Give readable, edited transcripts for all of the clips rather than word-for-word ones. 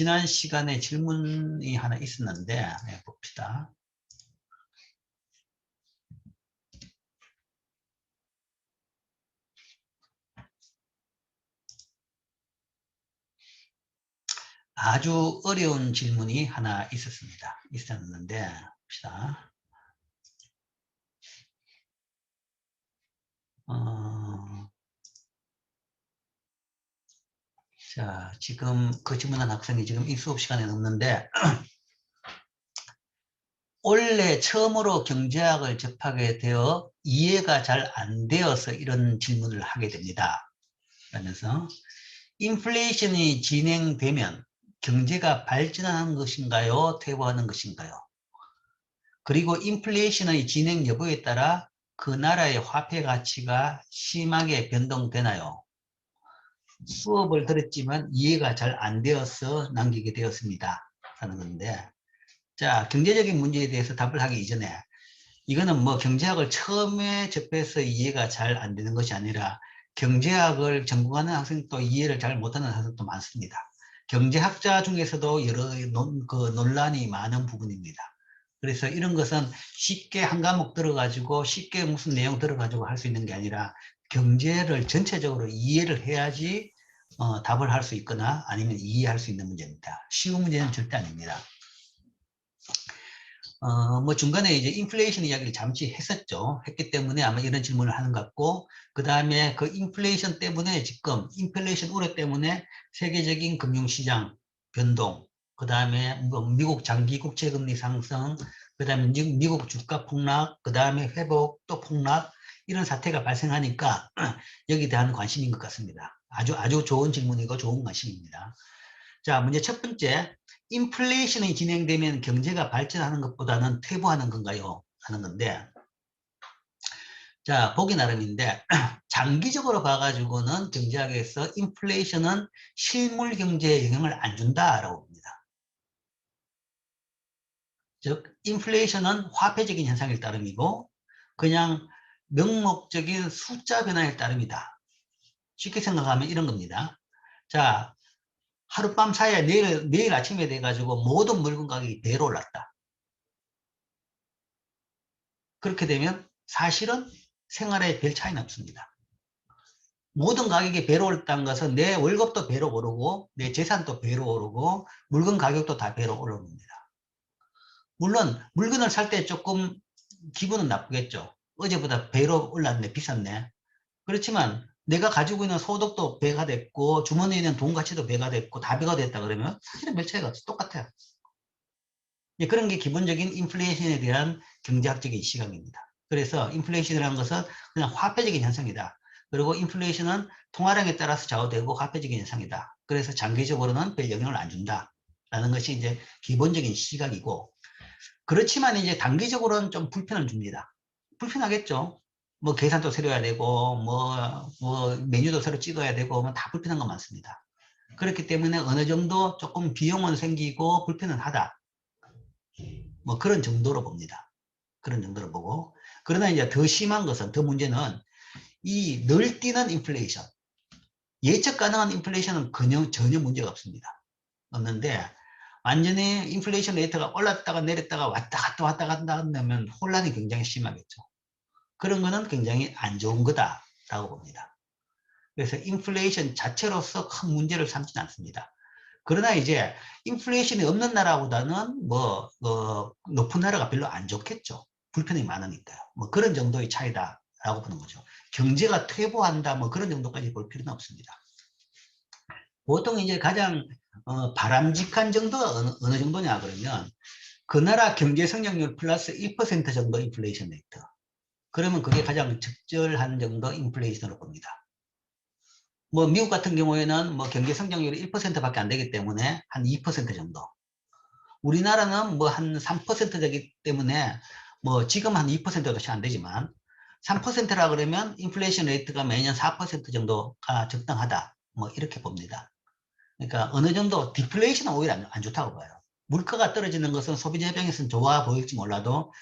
지난 시간에 질문이 하나 있었는데 봅시다. 아주 어려운 질문이 하나 있었는데 봅시다. 자, 지금 그 질문한 학생이 지금 이 수업 시간에 없는데 원래 처음으로 경제학을 접하게 되어 이해가 잘 안 되어서 이런 질문을 하게 됩니다. 그러면서 인플레이션이 진행되면 경제가 발전하는 것인가요? 퇴보하는 것인가요? 그리고 인플레이션의 진행 여부에 따라 그 나라의 화폐 가치가 심하게 변동되나요? 수업을 들었지만 이해가 잘 안 되어서 남기게 되었습니다. 하는 건데, 자, 경제적인 문제에 대해서 답을 하기 이전에 이거는 뭐 경제학을 처음에 접해서 이해가 잘 안 되는 것이 아니라 경제학을 전공하는 학생도 이해를 잘 못하는 학생도 많습니다. 경제학자 중에서도 여러 논란이 많은 부분입니다. 그래서 이런 것은 쉽게 한 과목 들어가지고 쉽게 무슨 내용 들어가지고 할 수 있는 게 아니라 경제를 전체적으로 이해를 해야지 답을 할 수 있거나 아니면 이해할 수 있는 문제입니다. 쉬운 문제는 절대 아닙니다. 뭐 중간에 이제 인플레이션 이야기를 잠시 했기 때문에 아마 이런 질문을 하는 것 같고, 그 다음에 그 인플레이션 때문에 지금 인플레이션 우려 때문에 세계적인 금융시장 변동, 그 다음에 뭐 미국 장기 국채 금리 상승, 그 다음에 미국 주가 폭락, 그 다음에 회복 또 폭락, 이런 사태가 발생하니까 여기에 대한 관심인 것 같습니다. 아주 좋은 질문이고 좋은 관심입니다. 자, 문제 첫 번째, 인플레이션이 진행되면 경제가 발전하는 것보다는 퇴보하는 건가요? 하는 건데, 자, 보기 나름인데 장기적으로 봐가지고는 경제학에서 인플레이션은 실물 경제에 영향을 안 준다라고 봅니다. 즉, 인플레이션은 화폐적인 현상일 따름이고 그냥 명목적인 숫자 변화일 따름이다. 쉽게 생각하면 이런 겁니다. 자, 하룻밤 사이에 내일 아침에 돼가지고 모든 물건 가격이 배로 올랐다. 그렇게 되면 사실은 생활에 별 차이는 없습니다. 모든 가격이 배로 올랐다는 것은 내 월급도 배로 오르고 내 재산도 배로 오르고 물건 가격도 다 배로 오릅니다. 물론 물건을 살 때 조금 기분은 나쁘겠죠. 어제보다 배로 올랐네, 비쌌네. 그렇지만 내가 가지고 있는 소득도 배가 됐고 주머니에 있는 돈 가치도 배가 됐고 다 배가 됐다 그러면 사실은 별 차이가 없어. 똑같아요. 그런 게 기본적인 인플레이션에 대한 경제학적인 시각입니다. 그래서 인플레이션이라는 것은 그냥 화폐적인 현상이다. 그리고 인플레이션은 통화량에 따라서 좌우되고 화폐적인 현상이다. 그래서 장기적으로는 별 영향을 안 준다라는 것이 이제 기본적인 시각이고, 그렇지만 이제 단기적으로는 좀 불편을 줍니다. 불편하겠죠. 뭐 계산도 새로 해야 되고 뭐 메뉴도 새로 찍어야 되고 뭐 다 불편한 거 많습니다. 그렇기 때문에 어느 정도 조금 비용은 생기고 불편은 하다. 뭐 그런 정도로 봅니다. 그런 정도로 보고. 그러나 이제 더 심한 것은, 더 문제는 이 늘뛰는 인플레이션. 예측 가능한 인플레이션은 전혀 문제가 없습니다. 없는데, 완전히 인플레이션 레이트가 올랐다가 내렸다가 왔다 갔다 한다면 혼란이 굉장히 심하겠죠. 그런 거는 굉장히 안 좋은 거다라고 봅니다. 그래서 인플레이션 자체로서 큰 문제를 삼지는 않습니다. 그러나 이제 인플레이션이 없는 나라보다는 높은 나라가 별로 안 좋겠죠. 불편이 많으니까요. 뭐 그런 정도의 차이다라고 보는 거죠. 경제가 퇴보한다 뭐 그런 정도까지 볼 필요는 없습니다. 보통 이제 가장 바람직한 정도가 어느 정도냐 그러면 그 나라 경제 성장률 플러스 1% 정도 인플레이션 레이트. 그러면 그게 가장 적절한 정도 인플레이션으로 봅니다. 뭐 미국 같은 경우에는 뭐 경제 성장률이 1%밖에 안 되기 때문에 한 2% 정도. 우리나라는 뭐 한 3% 되기 때문에 뭐 지금 한 2%도 잘 안 되지만 3%라 그러면 인플레이션 레이트가 매년 4% 정도가 적당하다. 뭐 이렇게 봅니다. 그러니까 어느 정도 디플레이션은 오히려 안 좋다고 봐요. 물가가 떨어지는 것은 소비자 입장에서는 좋아 보일지 몰라도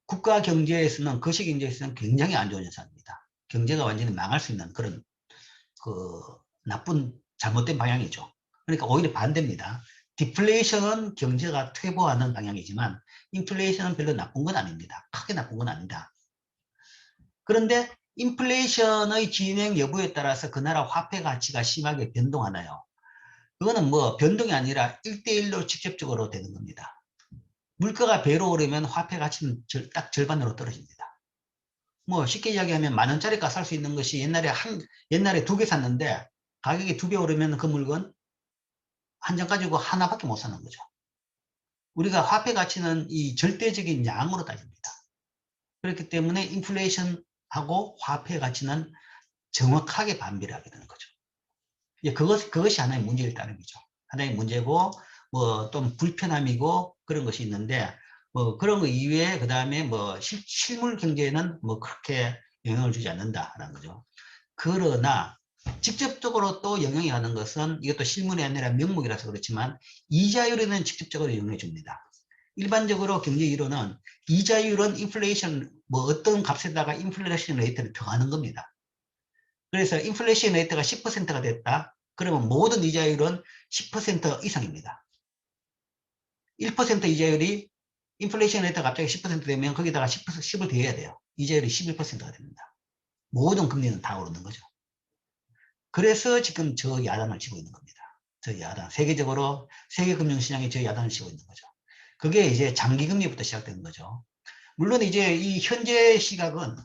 국가 경제에서는, 거시 경제에서는 굉장히 안 좋은 현상입니다. 경제가 완전히 망할 수 있는 그런 나쁜 잘못된 방향이죠. 그러니까 오히려 반대입니다. 디플레이션은 경제가 퇴보하는 방향이지만 인플레이션은 별로 나쁜 건 아닙니다. 크게 나쁜 건 아니다. 그런데 인플레이션의 진행 여부에 따라서 그 나라 화폐 가치가 심하게 변동하나요? 그거는 뭐 변동이 아니라 1대1로 직접적으로 되는 겁니다. 물가가 배로 오르면 화폐 가치는 딱 절반으로 떨어집니다. 뭐 쉽게 이야기하면 10,000원짜리가 살 수 있는 것이 옛날에 2개 샀는데 가격이 2배 오르면 그 물건 한 장 가지고 하나밖에 못 사는 거죠. 우리가 화폐 가치는 이 절대적인 양으로 따집니다. 그렇기 때문에 인플레이션하고 화폐 가치는 정확하게 반비를 하게 되는 거죠. 그것이 하나의 문제일 따름이죠. 하나의 문제고, 뭐, 좀 불편함이고, 그런 것이 있는데, 뭐, 그런 거 이외에, 그 다음에 뭐, 실물 경제에는 뭐, 그렇게 영향을 주지 않는다라는 거죠. 그러나, 직접적으로 또 영향이 가는 것은, 이것도 실물이 아니라 명목이라서 그렇지만, 이자율에는 직접적으로 영향을 줍니다. 일반적으로 경제 이론은, 이자율은 인플레이션, 뭐, 어떤 값에다가 인플레이션 레이트를 더하는 겁니다. 그래서 인플레이션 레이트가 10%가 됐다. 그러면 모든 이자율은 10% 이상입니다. 1% 이자율이 인플레이션 레이트가 갑자기 10% 되면 거기다가 10을 더해야 돼요. 이자율이 11%가 됩니다. 모든 금리는 다 오르는 거죠. 그래서 지금 저 야단을 치고 있는 겁니다. 저 야단. 세계적으로 세계 금융시장이 저 야단을 치고 있는 거죠. 그게 이제 장기금리부터 시작되는 거죠. 물론 이제 이 현재 시각은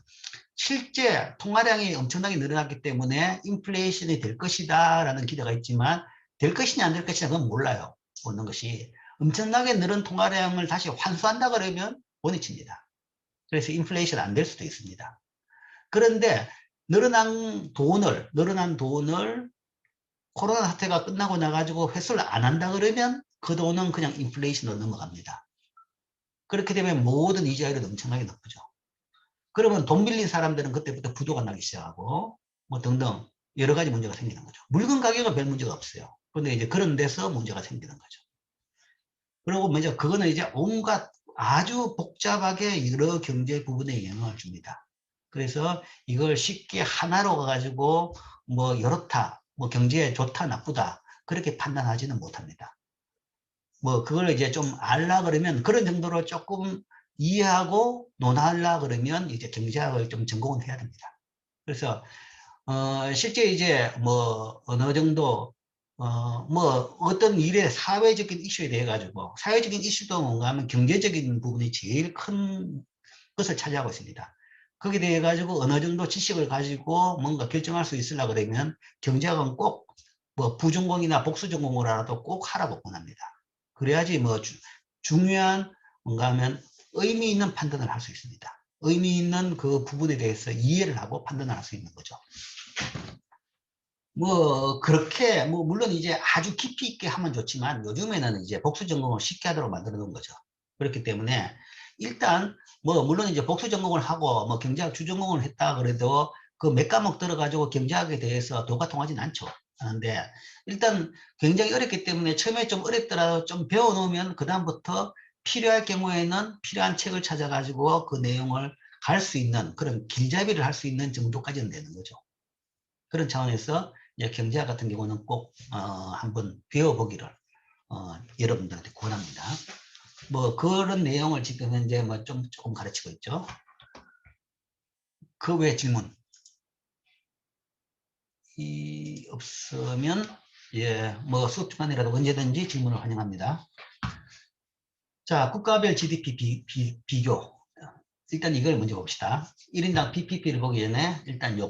실제 통화량이 엄청나게 늘어났기 때문에 인플레이션이 될 것이다 라는 기대가 있지만 될 것이냐 안 될 것이냐 그건 몰라요. 보는 것이 엄청나게 늘은 통화량을 다시 환수한다 그러면 원위치입니다. 그래서 인플레이션 안 될 수도 있습니다. 그런데 늘어난 돈을 코로나 사태가 끝나고 나가지고 회수를 안 한다 그러면 그 돈은 그냥 인플레이션으로 넘어갑니다. 그렇게 되면 모든 이자율이 엄청나게 높죠. 그러면 돈 빌린 사람들은 그때부터 부도가 나기 시작하고 뭐 등등 여러 가지 문제가 생기는 거죠. 물건 가격은 별 문제가 없어요. 그런데 이제 그런 데서 문제가 생기는 거죠. 그리고 먼저 그거는 이제 온갖 아주 복잡하게 여러 경제 부분에 영향을 줍니다. 그래서 이걸 쉽게 하나로 가가지고 뭐 이렇다, 뭐 경제에 좋다, 나쁘다 그렇게 판단하지는 못합니다. 뭐 그걸 이제 좀 알라 그러면 그런 정도로 조금 이해하고 논하려 그러면 이제 경제학을 좀 전공을 해야 됩니다. 그래서 실제 이제 뭐 어느 정도 뭐 어떤 일의 사회적인 이슈에 대해 가지고 사회적인 이슈도 뭔가 하면 경제적인 부분이 제일 큰 것을 차지하고 있습니다. 거기에 대해 가지고 어느 정도 지식을 가지고 뭔가 결정할 수 있으려 그러면 경제학은 꼭 뭐 부전공이나 복수전공으로라도 꼭 하라고 권합니다. 그래야지 뭐 중요한 뭔가 하면 의미 있는 판단을 할 수 있습니다. 의미 있는 그 부분에 대해서 이해를 하고 판단을 할 수 있는 거죠. 뭐 그렇게 뭐 물론 이제 아주 깊이 있게 하면 좋지만 요즘에는 이제 복수 전공을 쉽게 하도록 만들어 놓은 거죠. 그렇기 때문에 일단 뭐 물론 이제 복수 전공을 하고 뭐 경제학 주전공을 했다 그래도 그 몇 과목 들어가지고 경제학에 대해서 도가 통하진 않죠. 하는데 일단 굉장히 어렵기 때문에 처음에 좀 어렵더라도 좀 배워놓으면 그 다음부터 필요할 경우에는 필요한 책을 찾아가지고 그 내용을 갈 수 있는 그런 길잡이를 할 수 있는 정도까지는 되는 거죠. 그런 차원에서 이제 경제학 같은 경우는 꼭 한번 배워보기를 여러분들한테 권합니다. 뭐 그런 내용을 지금 현재 뭐 조금 가르치고 있죠. 그 외 질문 없으면 뭐 수업 중간이라도 언제든지 질문을 환영합니다. 자, 국가별 GDP 비교. 일단 이걸 먼저 봅시다. 1인당 PPP를 보기 전에 일단 요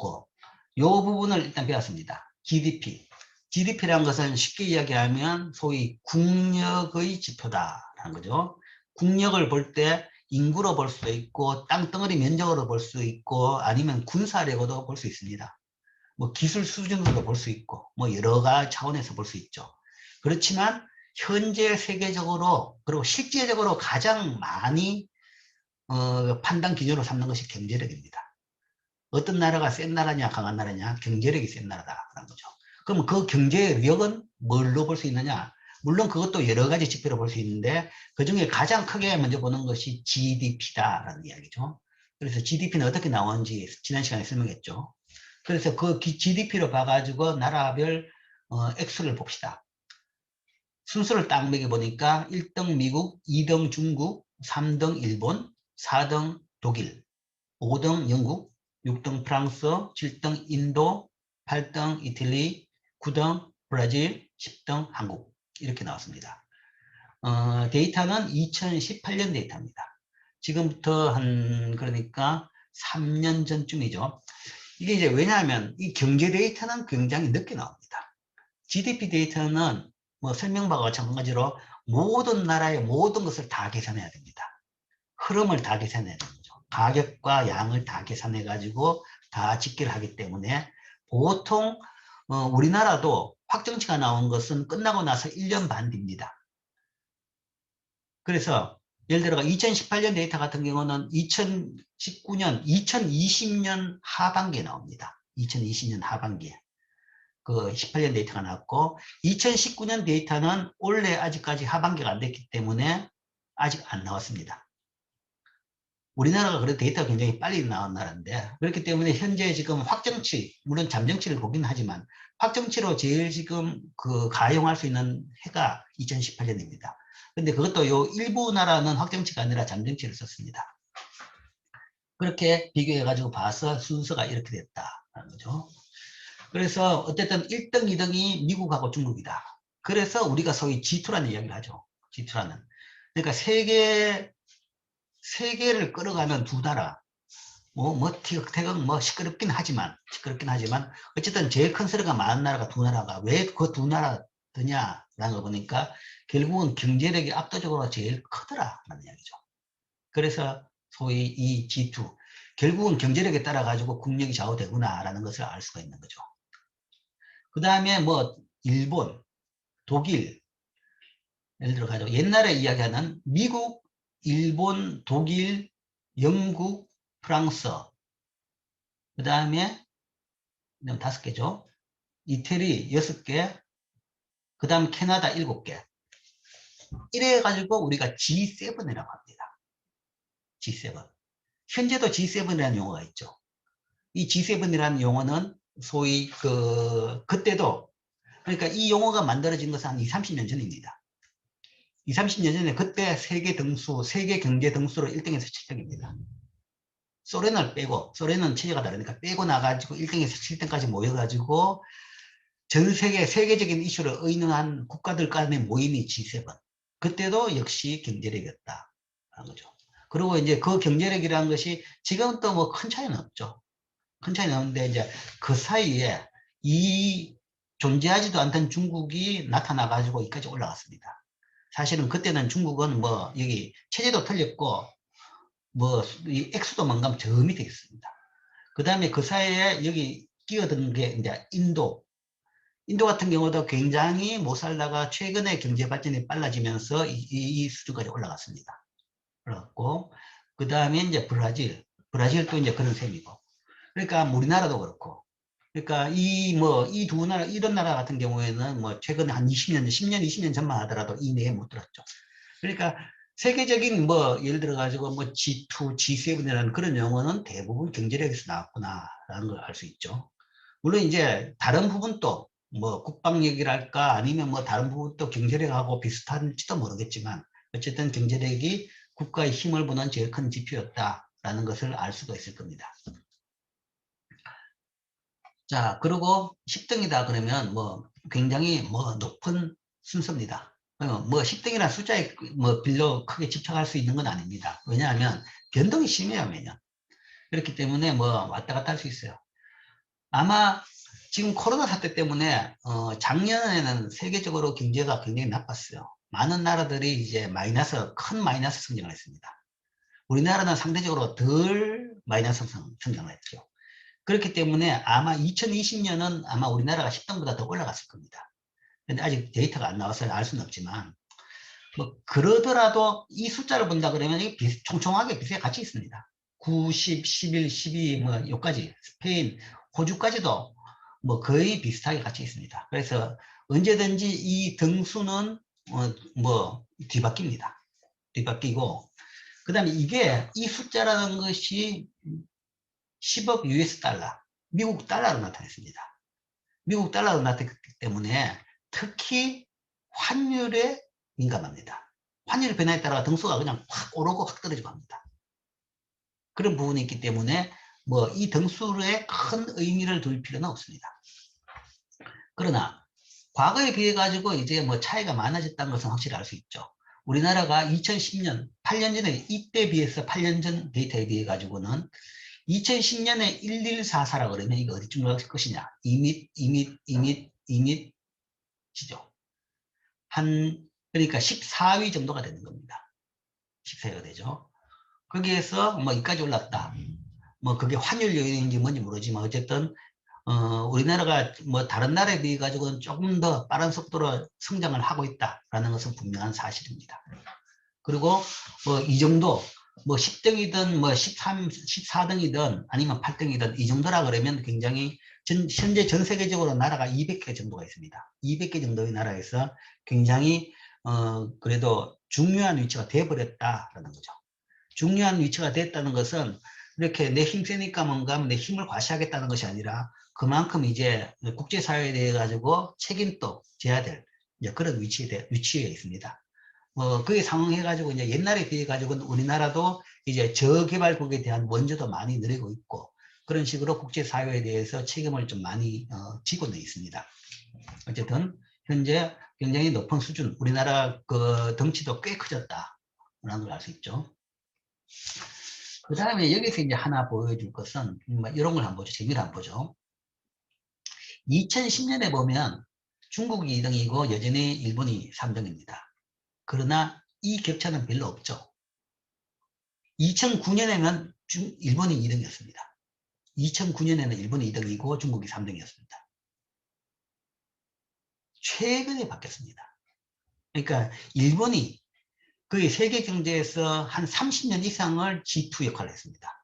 부분을 일단 배웠습니다. GDP. GDP라는 것은 쉽게 이야기하면 소위 국력의 지표다라는 거죠. 국력을 볼 때 인구로 볼 수도 있고 땅덩어리 면적으로 볼 수 있고 아니면 군사력으로도 볼 수 있습니다. 뭐 기술 수준으로도 볼 수 있고 뭐 여러 가지 차원에서 볼 수 있죠. 그렇지만 현재 세계적으로 그리고 실제적으로 가장 많이 판단 기준으로 삼는 것이 경제력입니다. 어떤 나라가 센 나라냐 강한 나라냐 경제력이 센 나라다라는 거죠. 그럼 그 경제력은 뭘로 볼 수 있느냐? 물론 그것도 여러 가지 지표로 볼 수 있는데 그중에 가장 크게 먼저 보는 것이 GDP다라는 이야기죠. 그래서 GDP는 어떻게 나오는지 지난 시간에 설명했죠. 그래서 그 GDP로 봐가지고 나라별 액수를 봅시다. 순서를 딱 매겨보니까 1등 미국, 2등 중국, 3등 일본, 4등 독일, 5등 영국, 6등 프랑스, 7등 인도, 8등 이탈리, 9등 브라질, 10등 한국 이렇게 나왔습니다. 데이터는 2018년 데이터입니다. 지금부터 그러니까 3년 전쯤이죠. 이게 이제 왜냐하면 이 경제 데이터는 굉장히 늦게 나옵니다. GDP 데이터는 뭐 설명바와 마찬가지로 모든 나라의 모든 것을 다 계산해야 됩니다. 흐름을 다 계산해야 되는 거죠. 가격과 양을 다 계산해 가지고 다 집계를 하기 때문에 보통 우리나라도 확정치가 나온 것은 끝나고 나서 1년 반 뒤입니다. 그래서 예를 들어 2018년 데이터 같은 경우는 2019년, 2020년 하반기에 나옵니다. 2020년 하반기에. 그 18년 데이터가 나왔고 2019년 데이터는 올해 아직까지 하반기가 안 됐기 때문에 아직 안 나왔습니다. 우리나라가 그래도 데이터가 굉장히 빨리 나온 나라인데 그렇기 때문에 현재 지금 확정치, 물론 잠정치를 보긴 하지만 확정치로 제일 지금 그 가용할 수 있는 해가 2018년입니다. 근데 그것도 요 일부 나라는 확정치가 아니라 잠정치를 썼습니다. 그렇게 비교해가지고 봐서 순서가 이렇게 됐다는 거죠. 그래서 어쨌든 1등, 2등이 미국하고 중국이다. 그래서 우리가 소위 G2라는 이야기를 하죠. G2라는. 그러니까 세계를 끌어가는 두 나라. 티격태격 시끄럽긴 하지만, 어쨌든 제일 큰 소리가 많은 나라가 두 나라가 왜 그 두 나라 드냐라는 거 보니까 결국은 경제력이 압도적으로 제일 크더라라는 이야기죠. 그래서 소위 이 G2. 결국은 경제력에 따라 가지고 국력이 좌우되구나라는 것을 알 수가 있는 거죠. 그 다음에 일본, 독일, 예를 들어 가지고 옛날에 이야기하는 미국, 일본, 독일, 영국, 프랑스, 그 다음에 5개죠. 이태리 6개, 그 다음 캐나다 7개. 이래 가지고 우리가 G7이라고 합니다. G7. 현재도 G7이라는 용어가 있죠. 이 G7이라는 용어는 소위 그때도 그러니까 이 용어가 만들어진 것은 한 20, 30년 전입니다. 20, 30년 전에 그때 세계 경제 등수로 1등에서 7등입니다. 소련을 빼고, 소련은 체제가 다르니까 빼고 나가지고 1등에서 7등까지 모여가지고 전 세계적인 이슈를 의논한 국가들 간의 모임이 G7. 그때도 역시 경제력이었다는 거죠. 그리고 이제 그 경제력이라는 것이 지금은 또 큰 차이는 없죠. 큰 차이는 없는데 이제 그 사이에 이 존재하지도 않던 중국이 나타나가지고 여기까지 올라갔습니다. 사실은 그때는 중국은 여기 체제도 틀렸고 이 액수도 만감 저 밑에 있습니다. 그 다음에 그 사이에 여기 끼어든 게 이제 인도 같은 경우도 굉장히 못 살다가 최근에 경제 발전이 빨라지면서 이 수준까지 올라갔습니다. 그렇고 그 다음에 이제 브라질도 이제 그런 셈이고 그러니까 우리나라도 그렇고 그러니까 이 두 나라 이런 나라 같은 경우에는 최근에 한 20년 10년 20년 전만 하더라도 이 내에 못 들었죠. 그러니까 세계적인 예를 들어 가지고 G2, G7이라는 그런 용어는 대부분 경제력에서 나왔구나라는 걸 알 수 있죠. 물론 이제 다른 부분도 국방력이랄까 아니면 다른 부분도 경제력하고 비슷한지도 모르겠지만 어쨌든 경제력이 국가의 힘을 보는 제일 큰 지표였다라는 것을 알 수가 있을 겁니다. 자, 그리고 10등이다 그러면 굉장히 높은 순서입니다. 10등이라는 숫자에 별로 크게 집착할 수 있는 건 아닙니다. 왜냐하면 변동이 심해요, 매년. 그렇기 때문에 왔다 갔다 할 수 있어요. 아마 지금 코로나 사태 때문에 작년에는 세계적으로 경제가 굉장히 나빴어요. 많은 나라들이 이제 큰 마이너스 성장을 했습니다. 우리나라는 상대적으로 덜 마이너스 성장을 했죠. 그렇기 때문에 아마 2020년은 아마 우리나라가 10등보다 더 올라갔을 겁니다. 근데 아직 데이터가 안 나와서 알 수는 없지만 그러더라도 이 숫자를 본다 그러면 이게 총총하게 비슷하게 같이 있습니다. 9, 10, 11, 12 여기까지 스페인, 호주까지도 거의 비슷하게 같이 있습니다. 그래서 언제든지 이 등수는 뒤바뀝니다. 뒤바뀌고 그 다음에 이 숫자라는 것이 10억 US 달러, 미국 달러로 나타냈습니다. 미국 달러로 나타났기 때문에 특히 환율에 민감합니다. 환율 변화에 따라 등수가 그냥 확 오르고 확 떨어지고 합니다. 그런 부분이 있기 때문에 뭐 이 등수에 큰 의미를 둘 필요는 없습니다. 그러나 과거에 비해 가지고 이제 뭐 차이가 많아졌다는 것은 확실히 알 수 있죠. 우리나라가 2010년, 8년 전에 이때 비해서 8년 전 데이터에 비해 가지고는 2010년에 1144라 그러면 이거 어디쯤 갈 것이냐? 2밋 지죠. 그러니까 14위 정도가 되는 겁니다. 14위가 되죠. 거기에서 뭐 이까지 올랐다. 뭐 그게 환율 요인인지 뭔지 모르지만 어쨌든 우리나라가 뭐 다른 나라에 비해 가지고는 조금 더 빠른 속도로 성장을 하고 있다라는 것은 분명한 사실입니다. 그리고 뭐 이 정도 뭐 10등이든 뭐 14등이든 아니면 8등이든 이 정도라 그러면 굉장히 현재 전 세계적으로 나라가 200개 정도가 있습니다. 200개 정도의 나라에서 굉장히 그래도 중요한 위치가 되어버렸다라는 거죠. 중요한 위치가 됐다는 것은 이렇게 내 힘 세니까 뭔가 내 힘을 과시하겠다는 것이 아니라 그만큼 이제 국제사회에 대해 가지고 책임도 져야 될 그런 위치에 있습니다. 그에 상응해가지고 이제 옛날에 비해가지고는 우리나라도 이제 저개발국에 대한 원조도 많이 늘리고 있고 그런 식으로 국제사회에 대해서 책임을 좀 많이 지고는 있습니다. 어쨌든 현재 굉장히 높은 수준, 우리나라 그 덩치도 꽤 커졌다라는 걸 알 수 있죠. 그 다음에 여기서 이제 하나 보여줄 것은 이런 걸 한번 보죠. 재미를 한번 보죠. 2010년에 보면 중국이 2등이고 여전히 일본이 3등입니다. 그러나 이 격차는 별로 없죠. 2009년에는 일본이 2등이었습니다. 2009년에는 일본이 2등이고 중국이 3등이었습니다. 최근에 바뀌었습니다. 그러니까 일본이 거의 세계 경제에서 한 30년 이상을 G2 역할을 했습니다.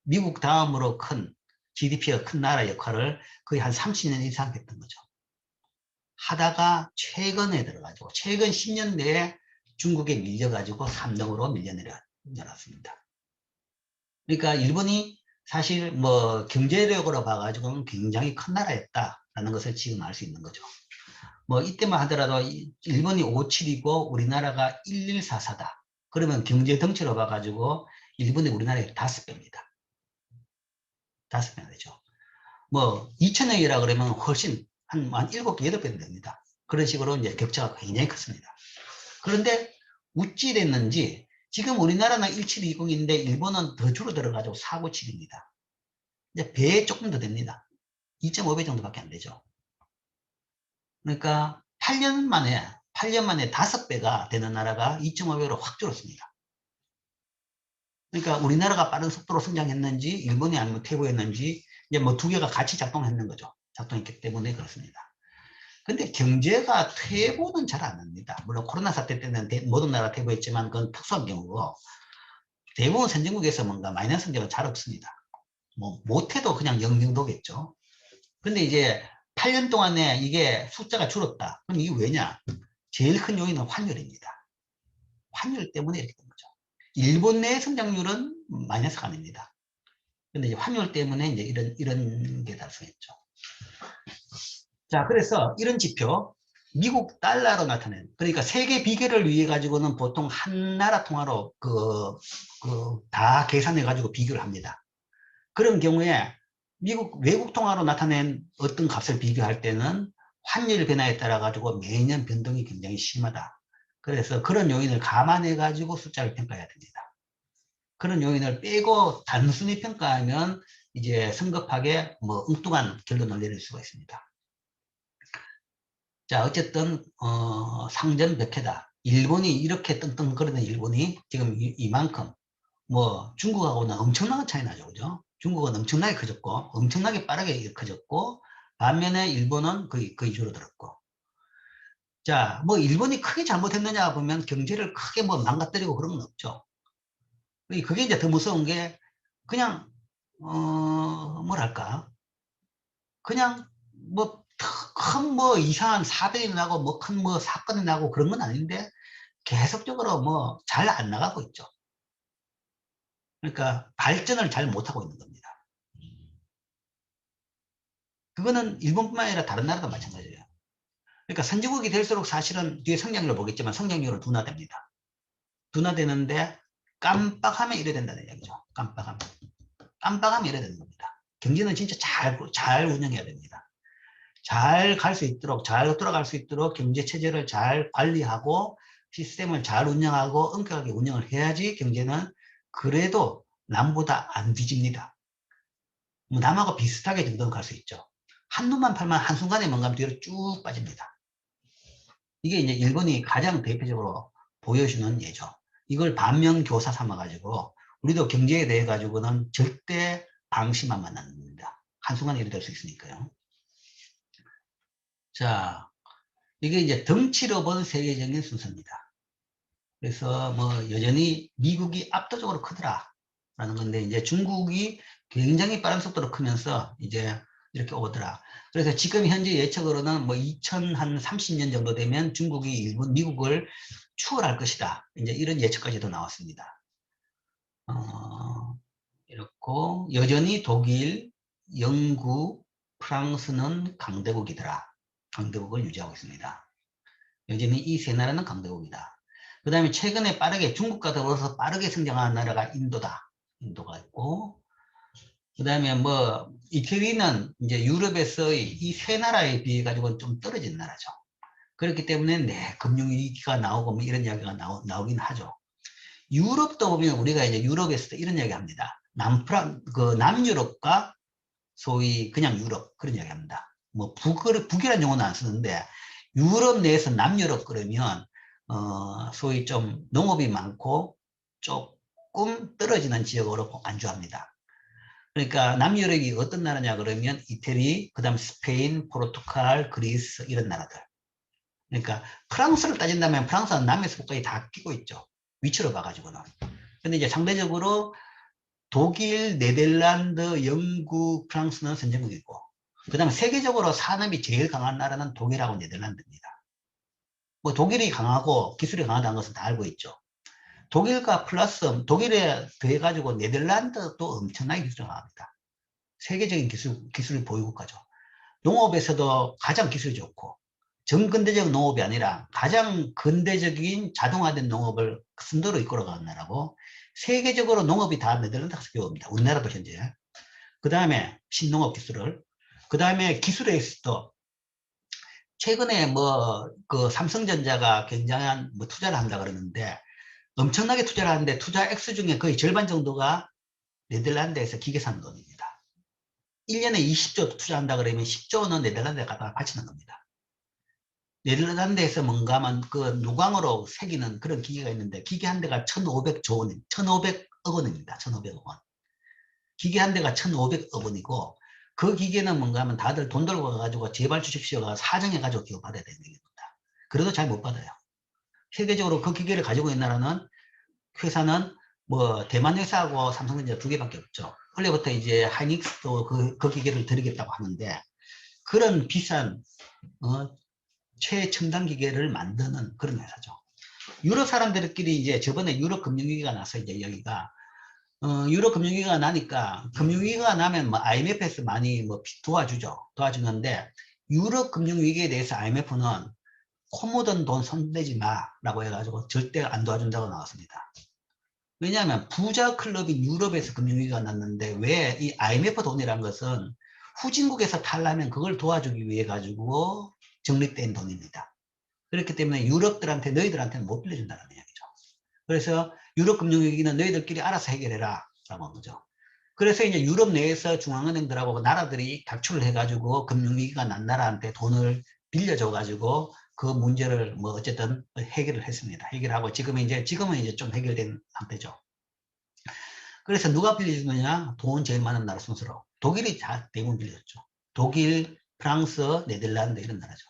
미국 다음으로 큰 GDP가 큰 나라 역할을 거의 한 30년 이상 했던 거죠. 하다가 최근에 들어가지고 최근 10년 내에 중국에 밀려가지고 3등으로 밀려내렸습니다. 그러니까 일본이 사실 뭐 경제력으로 봐가지고는 굉장히 큰 나라였다라는 것을 지금 알 수 있는 거죠. 뭐 이때만 하더라도 일본이 57이고 우리나라가 1144다. 그러면 경제 덩치로 봐가지고 일본이 우리나라의 5배입니다. 5배나 되죠. 뭐 2000년이라 그러면 훨씬 한 7개, 8배 됩니다. 그런 식으로 이제 격차가 굉장히 컸습니다. 그런데 어찌 됐는지 지금 우리나라는 1720인데 일본은 더 줄어들어가지고 497입니다. 이제 배에 조금 더 됩니다. 2.5배 정도밖에 안 되죠. 그러니까 8년 만에 5배가 되는 나라가 2.5배로 확 줄었습니다. 그러니까 우리나라가 빠른 속도로 성장했는지 일본이 아니면 퇴보했는지 이제 뭐 두 개가 같이 작동했는 거죠. 작동했기 때문에 그렇습니다. 근데 경제가 퇴보는 잘 안 합니다. 물론 코로나 사태 때는 모든 나라가 퇴보했지만 그건 특수한 경우고 대부분 선진국에서 뭔가 마이너스 성장은 잘 없습니다. 뭐 못해도 그냥 영정도겠죠. 근데 이제 8년 동안에 이게 숫자가 줄었다. 그럼 이게 왜냐? 제일 큰 요인은 환율입니다. 환율 때문에 이렇게 된 거죠. 일본 내 성장률은 마이너스가 아닙니다. 근데 이제 환율 때문에 이제 이런 게 발생했죠. 자, 그래서 이런 지표, 미국 달러로 나타낸, 그러니까 세계 비교를 위해 가지고는 보통 한 나라 통화로 다 계산해 가지고 비교를 합니다. 그런 경우에 미국 외국 통화로 나타낸 어떤 값을 비교할 때는 환율 변화에 따라 가지고 매년 변동이 굉장히 심하다. 그래서 그런 요인을 감안해 가지고 숫자를 평가해야 됩니다. 그런 요인을 빼고 단순히 평가하면 이제 성급하게 뭐 엉뚱한 결론을 내릴 수가 있습니다. 자, 어쨌든 상전벽해다. 일본이 이렇게 떵떵거리는 일본이 지금 이만큼 뭐 중국하고는 엄청나게 차이 나죠. 그죠? 중국은 엄청나게 커졌고 엄청나게 빠르게 커졌고 반면에 일본은 거의 줄어들었고. 자, 뭐 일본이 크게 잘못했느냐 보면 경제를 크게 뭐 망가뜨리고 그런 건 없죠. 그게 이제 더 무서운 게 그냥 뭐랄까 그냥 뭐 큰 뭐 이상한 사변이 나고 뭐 큰 뭐 사건이 나고 그런 건 아닌데 계속적으로 뭐 잘 안 나가고 있죠. 그러니까 발전을 잘 못하고 있는 겁니다. 그거는 일본뿐만 아니라 다른 나라도 마찬가지예요. 그러니까 선진국이 될수록 사실은 뒤에 성장률을 보겠지만 성장률은 둔화됩니다. 둔화되는데 깜빡하면 이래 된다는 얘기죠. 깜빡하면 이래 되는 겁니다. 경제는 진짜 잘 운영해야 됩니다. 잘 갈 수 있도록, 잘 돌아갈 수 있도록 경제 체제를 잘 관리하고 시스템을 잘 운영하고 엄격하게 운영을 해야지 경제는 그래도 남보다 안 뒤집니다. 뭐 남하고 비슷하게 정도는 갈 수 있죠. 한눈만 팔면 한순간에 뭔가 뒤로 쭉 빠집니다. 이게 이제 일본이 가장 대표적으로 보여주는 예죠. 이걸 반면교사 삼아가지고 우리도 경제에 대해 가지고는 절대 방심하면 안 됩니다. 한순간에 이렇게 될 수 있으니까요. 자, 이게 이제 덩치로 본 세계적인 순서입니다. 그래서 뭐 여전히 미국이 압도적으로 크더라라는 건데 이제 중국이 굉장히 빠른 속도로 크면서 이제 이렇게 오더라. 그래서 지금 현재 예측으로는 뭐 2030년 정도 되면 중국이 미국을 추월할 것이다. 이제 이런 예측까지도 나왔습니다. 이렇고 여전히 독일, 영국, 프랑스는 강대국이더라. 강대국을 유지하고 있습니다. 여전히 이 세 나라는 강대국이다. 그 다음에 최근에 빠르게 중국과 더불어서 빠르게 성장한 나라가 인도다. 인도가 있고 그 다음에 뭐 이태리는 이제 유럽에서의 이 세 나라에 비해 가지고는 좀 떨어진 나라죠. 그렇기 때문에 네, 금융위기가 나오고 뭐 이런 이야기가 나오긴 하죠. 유럽도 보면 우리가 이제 유럽에서도 이런 이야기 합니다. 남유럽과 소위 그냥 유럽 그런 이야기 합니다. 뭐 북이라는 용어는 안 쓰는데 유럽 내에서 남유럽 그러면 소위 좀 농업이 많고 조금 떨어지는 지역으로 안주합니다. 그러니까 남유럽이 어떤 나라냐 그러면 이태리, 그 다음 스페인, 포르투갈, 그리스 이런 나라들. 그러니까 프랑스를 따진다면 프랑스는 남에서 북까지 다 끼고 있죠. 위치로 봐가지고는. 근데 이제 상대적으로 독일, 네덜란드, 영국, 프랑스는 선진국이고 그 다음에 세계적으로 산업이 제일 강한 나라는 독일하고 네덜란드입니다. 뭐 독일이 강하고 기술이 강하다는 것은 다 알고 있죠. 독일과 플러스 독일에 더해 가지고 네덜란드도 엄청나게 기술이 강합니다. 세계적인 기술 보유국가죠. 농업에서도 가장 기술이 좋고 정근대적 농업이 아니라 가장 근대적인 자동화된 농업을 순도로 이끌어가는 나라고 세계적으로 농업이 다 네덜란드에서 배웁니다. 우리나라도 현재. 그 다음에 신농업 기술을 그 다음에 기술에 있어도 최근에 뭐 그 삼성전자가 굉장한 뭐 투자를 한다 그러는데 엄청나게 투자를 하는데 투자 액수 중에 거의 절반 정도가 네덜란드에서 기계 사는 돈입니다. 1년에 20조 투자한다 그러면 10조는 네덜란드에 갖다가 바치는 겁니다. 네덜란드에서 뭔가 하면 그 누광으로 새기는 그런 기계가 있는데 기계 한 대가 1,500조 원, 1,500억 원입니다. 1,500억 원. 기계 한 대가 1,500억 원이고 그 기계는 뭔가 하면 다들 돈 들고 가가지고 제발 주십시오가 사정해가지고 기업 받아야 되는 겁니다. 그래도 잘 못 받아요. 세계적으로 그 기계를 가지고 있는 나라는 회사는 뭐 대만 회사하고 삼성전자 두 개밖에 없죠. 원래부터 이제 하이닉스도 그 기계를 드리겠다고 하는데 그런 비싼 최첨단 기계를 만드는 그런 회사죠. 유럽 사람들끼리 이제 저번에 유럽 금융위기가 나서 이제 여기가 유럽 금융위기가 나니까 금융위기가 나면 뭐 IMF에서 많이 뭐 도와주는데 유럽 금융위기에 대해서 IMF는 코 묻은 돈 손대지 마라고 해가지고 절대 안 도와준다고 나왔습니다. 왜냐하면 부자 클럽인 유럽에서 금융위기가 났는데 왜 이 IMF 돈이란 것은 후진국에서 탈라면 그걸 도와주기 위해 가지고 적립된 돈입니다. 그렇기 때문에 유럽들한테 너희들한테는 못 빌려준다는 이야기죠. 그래서 유럽 금융위기는 너희들끼리 알아서 해결해라 라고 한 거죠. 그래서 이제 유럽 내에서 중앙은행들하고 나라들이 각출을 해가지고 금융위기가 난 나라한테 돈을 빌려줘 가지고 그 문제를 뭐 어쨌든 해결을 했습니다. 해결하고 지금은 이제 좀 해결된 상태죠. 그래서 누가 빌려주느냐? 돈 제일 많은 나라 순서로 독일이 다 대부분 빌려줬죠. 독일, 프랑스, 네덜란드 이런 나라죠.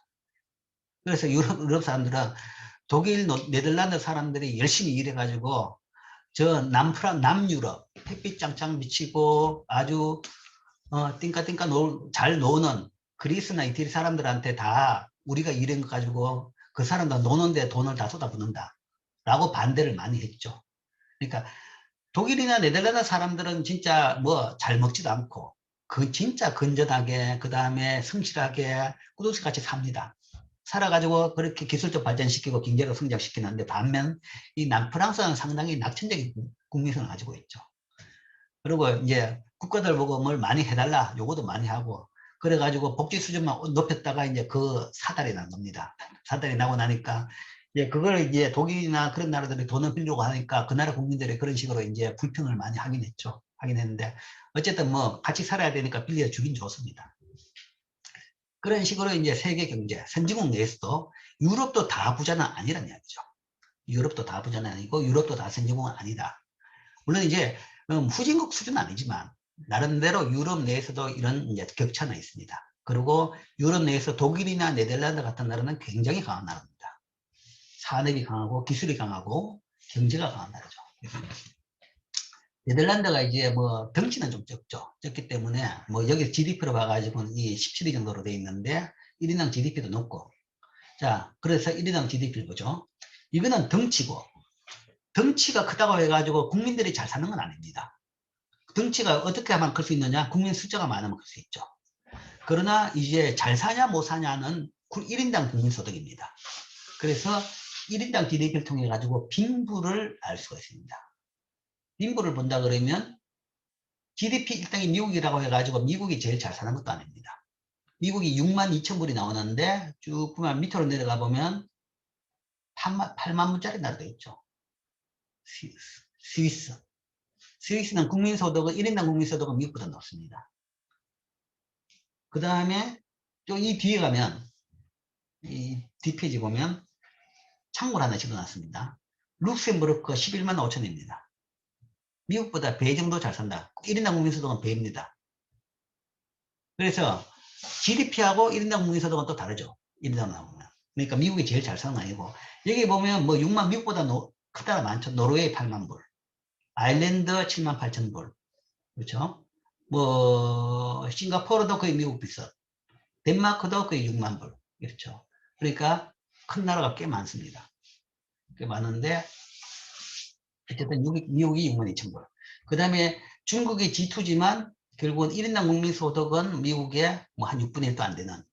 그래서 유럽 사람들은 독일, 네덜란드 사람들이 열심히 일해가지고 저 남유럽 햇빛 짱짱 비치고 아주 띵까띵까 잘 노는 그리스나 이태리 사람들한테 다 우리가 일한 거 가지고 그 사람들 노는데 돈을 다 쏟아붓는다 라고 반대를 많이 했죠. 그러니까 독일이나 네덜란드 사람들은 진짜 뭐 잘 먹지도 않고 그 진짜 건전하게 그 다음에 성실하게 꾸덕지같이 삽니다. 살아가지고 그렇게 기술적 발전시키고 경제를 성장시키는데 반면 이 남프랑스는 상당히 낙천적인 국민성을 가지고 있죠. 그리고 이제 국가들 보고 뭘 많이 해달라 요구도 많이 하고 그래가지고 복지 수준만 높였다가 이제 그 사달이 난 겁니다. 사달이 나고 나니까 이제 그걸 이제 독일이나 그런 나라들이 돈을 빌려고 하니까 그 나라 국민들이 그런 식으로 이제 불평을 많이 하긴 했죠. 하긴 했는데 어쨌든 뭐 같이 살아야 되니까 빌려주긴 좋습니다. 그런 식으로 이제 세계 경제, 선진국 내에서도 유럽도 다 부자는 아니란 이야기죠. 유럽도 다 부자는 아니고 유럽도 다 선진국은 아니다. 물론 이제 후진국 수준은 아니지만 나름대로 유럽 내에서도 이런 이제 격차는 있습니다. 그리고 유럽 내에서 독일이나 네덜란드 같은 나라는 굉장히 강한 나라입니다. 산업이 강하고 기술이 강하고 경제가 강한 나라죠. 네덜란드가 이제 뭐 덩치는 좀 적죠. 적기 때문에 뭐 여기 GDP로 봐가지고는 이 17위 정도로 돼 있는데 1인당 GDP도 높고 자 그래서 1인당 GDP를 보죠. 이거는 덩치고 덩치가 크다고 해가지고 국민들이 잘 사는 건 아닙니다. 덩치가 어떻게 하면 클 수 있느냐? 국민 숫자가 많으면 클 수 있죠. 그러나 이제 잘 사냐 못 사냐는 1인당 국민소득입니다. 그래서 1인당 GDP를 통해 가지고 빈부를 알 수가 있습니다. 빈부를 본다 그러면 GDP 1등이 미국이라고 해가지고 미국이 제일 잘 사는 것도 아닙니다. 미국이 6만 2천 불이 나오는데 쭉 보면 밑으로 내려가 보면 8만 불짜리 나라도 있죠. 스위스. 스위스는 국민소득은 1인당 국민소득은 미국보다 높습니다. 그 다음에 또 이 뒤에 가면 이 뒷페이지 보면 창고를 하나 집어놨습니다. 룩셈부르크 11만 5천입니다. 미국보다 배 정도 잘 산다. 1인당 국민소득은 배입니다. 그래서 GDP하고 1인당 국민소득은 또 다르죠. 1인당 나오면. 그러니까 미국이 제일 잘 사는 거 아니고 여기 보면 뭐 6만 미국보다 크다라 많죠. 노르웨이 8만 불, 아일랜드 7만 8천 불, 그렇죠? 뭐 싱가포르도 거의 미국 비슷, 덴마크도 거의 6만 불, 그렇죠? 그러니까 큰 나라가 꽤 많습니다. 꽤 많은데 어쨌든 미국이 6만 2천 불. 그 다음에 중국이 G2지만 결국은 1인당 국민소득은 미국의 뭐 한 6분의 1도 안 되는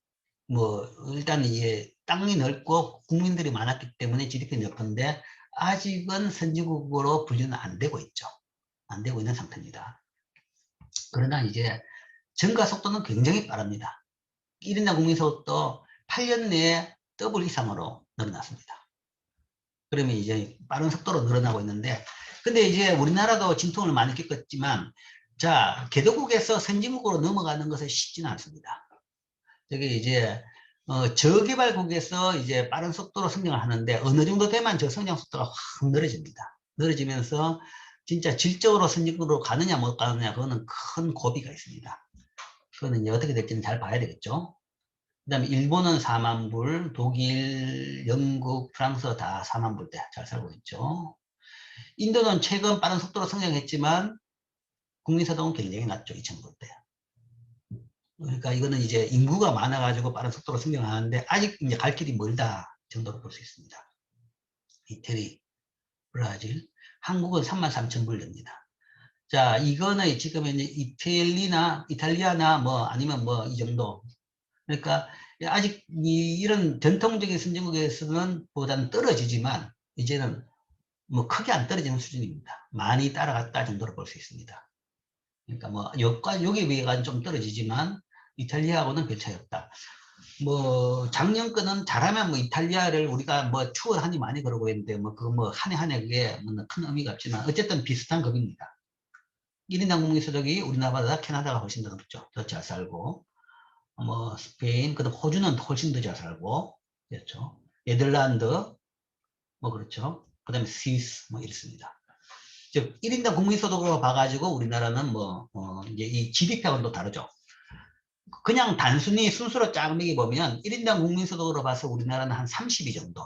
뭐 일단 이게 땅이 넓고 국민들이 많았기 때문에 GDP는 높은데 아직은 선진국으로 분류는 안 되고 있죠. 안 되고 있는 상태입니다. 그러나 이제 증가 속도는 굉장히 빠릅니다. 1인당 국민소득도 8년 내에 더블 이상으로 늘어났습니다. 그러면 이제 빠른 속도로 늘어나고 있는데 근데 이제 우리나라도 진통을 많이 겪었지만 자 개도국에서 선진국으로 넘어가는 것은 쉽지는 않습니다. 저게 이제 저개발국에서 이제 빠른 속도로 성장을 하는데 어느 정도 되면 저 성장 속도가 확 늘어집니다. 늘어지면서 진짜 질적으로 선진국으로 가느냐 못 가느냐 그거는 큰 고비가 있습니다. 그거는 이제 어떻게 될지는 잘 봐야 되겠죠. 그 다음에 일본은 4만 불, 독일, 영국, 프랑스 다 4만 불대 잘 살고 있죠. 인도는 최근 빠른 속도로 성장했지만 국민소득은 굉장히 낮죠. 2,000불대. 그러니까 이거는 이제 인구가 많아가지고 빠른 속도로 성장하는데 아직 이제 갈 길이 멀다 정도로 볼 수 있습니다. 이태리, 브라질, 한국은 33,000불 됩니다. 자, 이거는 지금 이제 이탈리아나 뭐 아니면 뭐 이 정도. 그러니까 아직 이런 전통적인 선진국에서는 보다는 떨어지지만 이제는 뭐 크게 안 떨어지는 수준입니다. 많이 따라갔다 정도로 볼 수 있습니다. 그러니까 뭐 여기에 비해서는 좀 떨어지지만 이탈리아하고는 별 차이 없다. 뭐 작년 거는 잘하면 뭐 이탈리아를 우리가 뭐 추월하니 많이 그러고 있는데 뭐 그거 뭐 한 해 한 해 그게 뭐 큰 의미가 없지만 어쨌든 비슷한 급입니다. 1인당 국민소득이 우리나라보다 캐나다가 훨씬 더 높죠. 더 잘 살고 뭐 스페인 그다음 호주는 훨씬 더 잘 살고 그렇죠. 네덜란드 뭐 그렇죠. 그다음에 스위스 뭐 이렇습니다. 즉 1인당 국민소득으로 봐가지고 우리나라는 뭐 이제 이 GDP하고는 또 다르죠. 그냥 단순히 순수로 짝매기 보면 1인당 국민소득으로 봐서 우리나라는 한 32 정도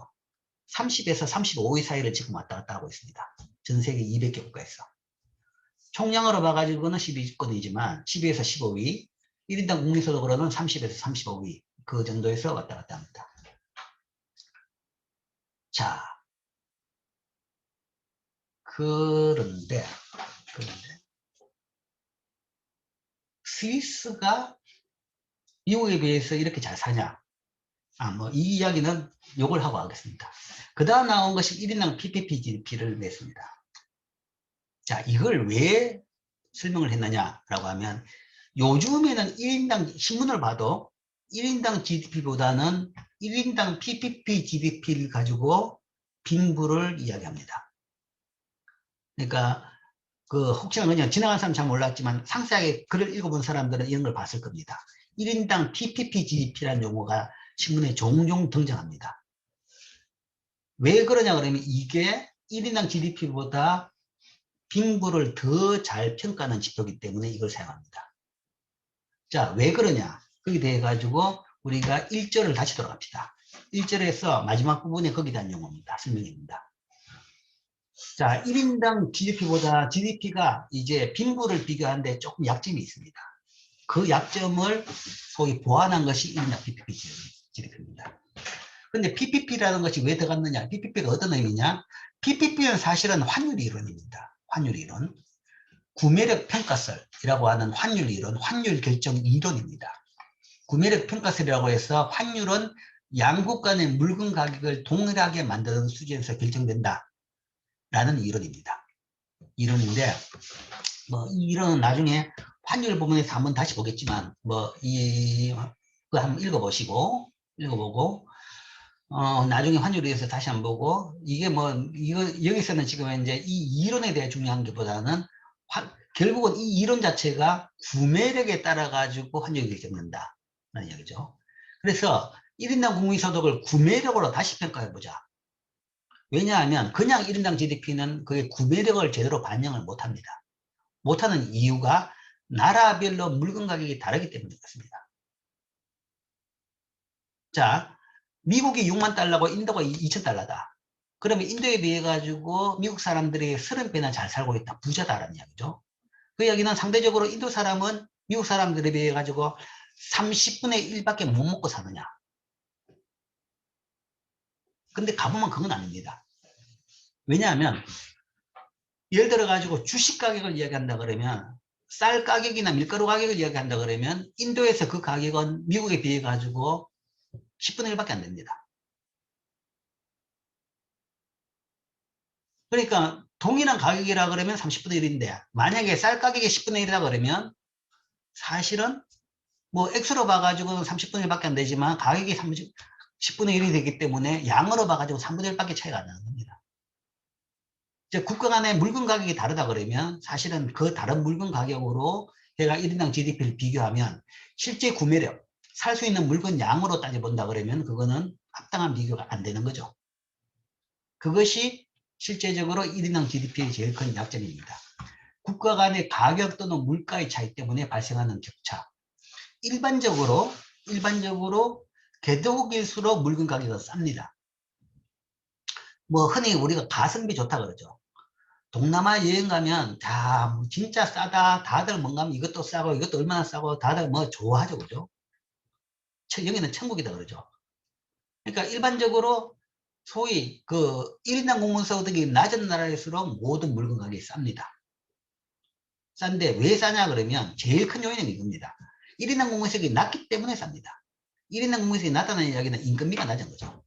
30에서 35위 사이를 지금 왔다 갔다 하고 있습니다. 전 세계 200개 국가에서 총량으로 봐가지고는 12위권이지만 12에서 15위 1인당 국민소득으로는 30에서 35위 그 정도에서 왔다 갔다 합니다. 자 그런데 스위스가 미국에 비해서 이렇게 잘 사냐? 뭐 이 이야기는 요걸 하고 하겠습니다. 그 다음 나온 것이 1인당 PPP GDP를 냈습니다. 자, 이걸 왜 설명을 했느냐라고 하면 요즘에는 1인당 신문을 봐도 1인당 GDP보다는 1인당 PPP GDP를 가지고 빈부를 이야기합니다. 그러니까 그 혹시나 그냥 지나간 사람 잘 몰랐지만 상세하게 글을 읽어본 사람들은 이런 걸 봤을 겁니다. 1인당 PPP GDP라는 용어가 신문에 종종 등장합니다. 왜 그러냐 그러면 이게 1인당 GDP보다 빈부를 더 잘 평가하는 지표이기 때문에 이걸 사용합니다. 자, 왜 그러냐? 거기에 대해 가지고 우리가 1절을 다시 돌아갑시다. 1절에서 마지막 부분에 거기에 대한 용어입니다. 설명입니다. 자, 1인당 GDP보다 GDP가 이제 빈부를 비교하는데 조금 약점이 있습니다. 그 약점을 소위 보완한 것이 1인당 PPP GDP입니다. 근데 PPP라는 것이 왜 들어갔느냐? PPP가 어떤 의미냐? PPP는 사실은 환율 이론입니다. 환율 이론. 구매력 평가설이라고 하는 환율 이론, 환율 결정 이론입니다. 구매력 평가설이라고 해서 환율은 양국 간의 물건 가격을 동일하게 만드는 수준에서 결정된다. 라는 이론입니다. 이론인데, 뭐, 이 이론은 나중에 환율 부분에서 한번 다시 보겠지만, 뭐, 그거 한번 읽어보고, 나중에 환율에 대해서 다시 한번 보고, 이게 뭐, 여기서는 지금 이제 이 이론에 대해 중요한 것보다는, 결국은 이 이론 자체가 구매력에 따라가지고 환율이 결정된다. 라는 얘기죠. 그래서 1인당 국민소득을 구매력으로 다시 평가해보자. 왜냐하면 그냥 1인당 GDP는 그게 구매력을 제대로 반영을 못합니다. 못하는 이유가 나라별로 물건 가격이 다르기 때문에 그렇습니다. 자, 미국이 6만 달러고 인도가 2천 달러다. 그러면 인도에 비해 가지고 미국 사람들이 30배나 잘 살고 있다. 부자다라는 이야기죠. 그 이야기는 상대적으로 인도 사람은 미국 사람들에 비해 가지고 30분의 1밖에 못 먹고 사느냐. 근데 가보면 그건 아닙니다. 왜냐하면 예를 들어 가지고 주식 가격을 이야기한다 그러면 쌀 가격이나 밀가루 가격을 이야기한다 그러면 인도에서 그 가격은 미국에 비해 가지고 10분의 1밖에 안 됩니다. 그러니까 동일한 가격이라 그러면 30분의 1인데 만약에 쌀 가격이 10분의 1이라 그러면 사실은 뭐 액수로 봐가지고 30분의 1밖에 안 되지만 가격이 10분의 1이 되기 때문에 양으로 봐가지고 3분의 1밖에 차이가 안 나는 겁니다. 이제 국가 간의 물건 가격이 다르다 그러면 사실은 그 다른 물건 가격으로 얘가 1인당 GDP를 비교하면 실제 구매력, 살 수 있는 물건 양으로 따져본다 그러면 그거는 합당한 비교가 안 되는 거죠. 그것이 실제적으로 1인당 GDP의 제일 큰 약점입니다. 국가 간의 가격 또는 물가의 차이 때문에 발생하는 격차. 일반적으로 개도국일수록 물건 가격은 쌉니다. 뭐 흔히 우리가 가성비 좋다 그러죠. 동남아 여행 가면 다 진짜 싸다. 다들 뭔가 이것도 싸고 이것도 얼마나 싸고 다들 뭐 좋아하죠. 그죠? 여기는 천국이다 그러죠. 그러니까 일반적으로 소위 그 1인당 국민소득이 낮은 나라일수록 모든 물건 가격이 쌉니다. 싼데 왜 싸냐 그러면 제일 큰 요인은 이겁니다. 1인당 국민소득이 낮기 때문에 쌉니다. 1인당 국민소득이 낮다는 이야기는 인건비가 낮은 거죠.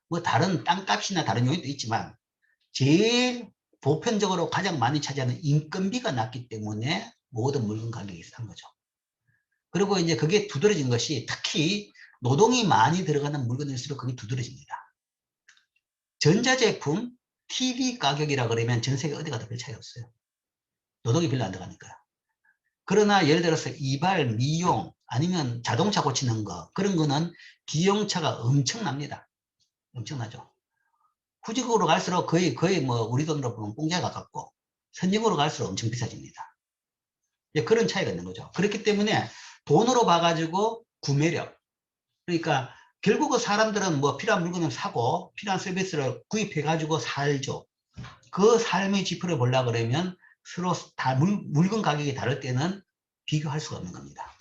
뭐 다른 땅값이나 다른 요인도 있지만 제일 보편적으로 가장 많이 차지하는 인건비가 낮기 때문에 모든 물건 가격이 싼 거죠. 그리고 이제 그게 두드러진 것이 특히 노동이 많이 들어가는 물건일수록 그게 두드러집니다. 전자제품, TV 가격이라 그러면 전 세계 어디 가도 별 차이 없어요. 노동이 별로 안 들어가니까요. 그러나 예를 들어서 이발, 미용, 아니면 자동차 고치는 거 그런 거는 비용차가 엄청납니다. 엄청나죠. 후진국으로 갈수록 거의 뭐 우리 돈으로 보면 공짜가 가깝고 선진국으로 갈수록 엄청 비싸집니다. 그런 차이가 있는 거죠. 그렇기 때문에 돈으로 봐가지고 구매력. 그러니까 결국은 사람들은 뭐 필요한 물건을 사고 필요한 서비스를 구입해가지고 살죠. 그 삶의 지표를 보려고 그러면 서로 다 물건 가격이 다를 때는 비교할 수가 없는 겁니다.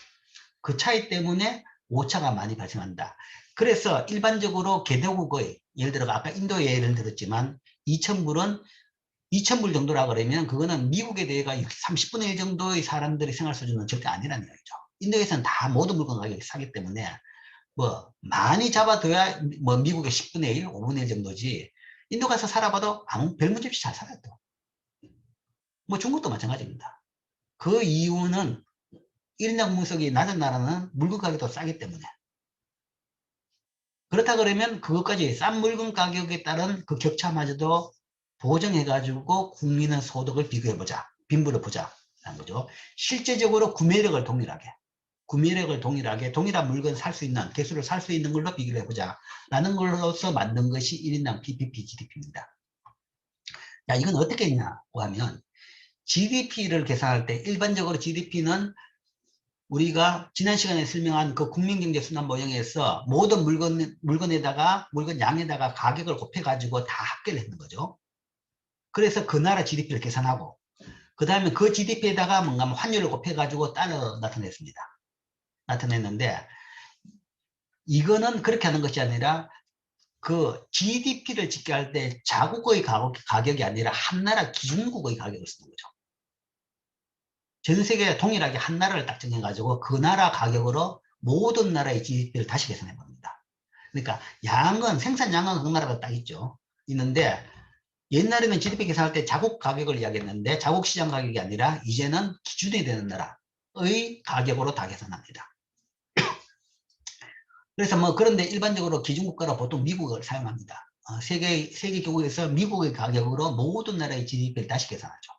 그 차이 때문에 오차가 많이 발생한다. 그래서 일반적으로 개도국의 예를 들어 아까 인도 예를 들었지만 2,000불 정도라 그러면 그거는 미국에 대해가 30분의 1 정도의 사람들의 생활 수준은 절대 아니라는 얘기죠. 인도에서는 다 모든 물건 가격이 싸기 때문에 뭐 많이 잡아둬야 뭐 미국의 10분의 1, 5분의 1 정도지. 인도 가서 살아봐도 아무 별 문제 없이 잘 살아요. 또. 뭐 중국도 마찬가지입니다. 그 이유는 1인당 국민소득이 낮은 나라는 물건 가격이 더 싸기 때문에. 그렇다 그러면 그것까지 싼 물건 가격에 따른 그 격차마저도 보정해가지고 국민의 소득을 비교해보자. 빈부를 보자. 라는 거죠. 실제적으로 구매력을 동일하게 동일한 물건 살 수 있는, 개수를 살 수 있는 걸로 비교를 해보자. 라는 걸로서 만든 것이 1인당 PPP GDP입니다. 자, 이건 어떻게 했냐고 하면 GDP를 계산할 때 일반적으로 GDP는 우리가 지난 시간에 설명한 그 국민경제순환 모형에서 모든 물건 양에다가 가격을 곱해가지고 다 합계를 했는 거죠. 그래서 그 나라 GDP를 계산하고, 그 다음에 그 GDP에다가 뭔가 환율을 곱해가지고 달러 나타냈는데, 이거는 그렇게 하는 것이 아니라 그 GDP를 집계할 때 자국의 가격이 아니라 한 나라 기준국의 가격을 쓰는 거죠. 전 세계 동일하게 한 나라를 딱 정해가지고 그 나라 가격으로 모든 나라의 GDP를 다시 계산해 봅니다. 그러니까 생산량은 그 나라가 딱 있는데 옛날에는 GDP 계산할 때 자국 가격을 이야기했는데 자국 시장 가격이 아니라 이제는 기준이 되는 나라의 가격으로 다 계산합니다. 그래서 뭐 그런데 일반적으로 기준국가로 보통 미국을 사용합니다. 세계 교구에서 미국의 가격으로 모든 나라의 GDP를 다시 계산하죠.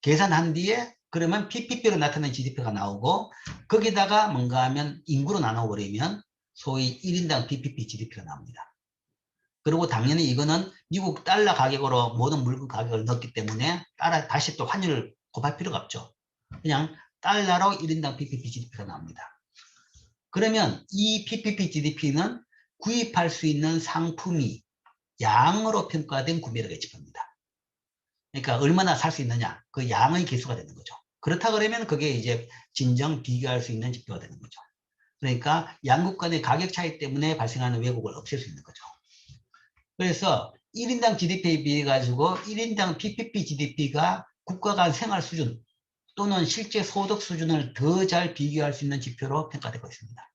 계산한 뒤에 그러면 PPP로 나타나는 GDP가 나오고 거기다가 뭔가 하면 인구로 나눠버리면 소위 1인당 PPP GDP가 나옵니다. 그리고 당연히 이거는 미국 달러 가격으로 모든 물건 가격을 넣었기 때문에 다시 또 환율을 곱할 필요가 없죠. 그냥 달러로 1인당 PPP GDP가 나옵니다. 그러면 이 PPP GDP는 구입할 수 있는 상품이 양으로 평가된 구매력의 지표입니다. 그러니까 얼마나 살 수 있느냐, 그 양의 개수가 되는 거죠. 그렇다 그러면 그게 이제 진정 비교할 수 있는 지표가 되는 거죠. 그러니까 양국 간의 가격 차이 때문에 발생하는 왜곡을 없앨 수 있는 거죠. 그래서 1인당 GDP에 비해 가지고 1인당 PPP GDP가 국가 간 생활 수준 또는 실제 소득 수준을 더 잘 비교할 수 있는 지표로 평가되고 있습니다.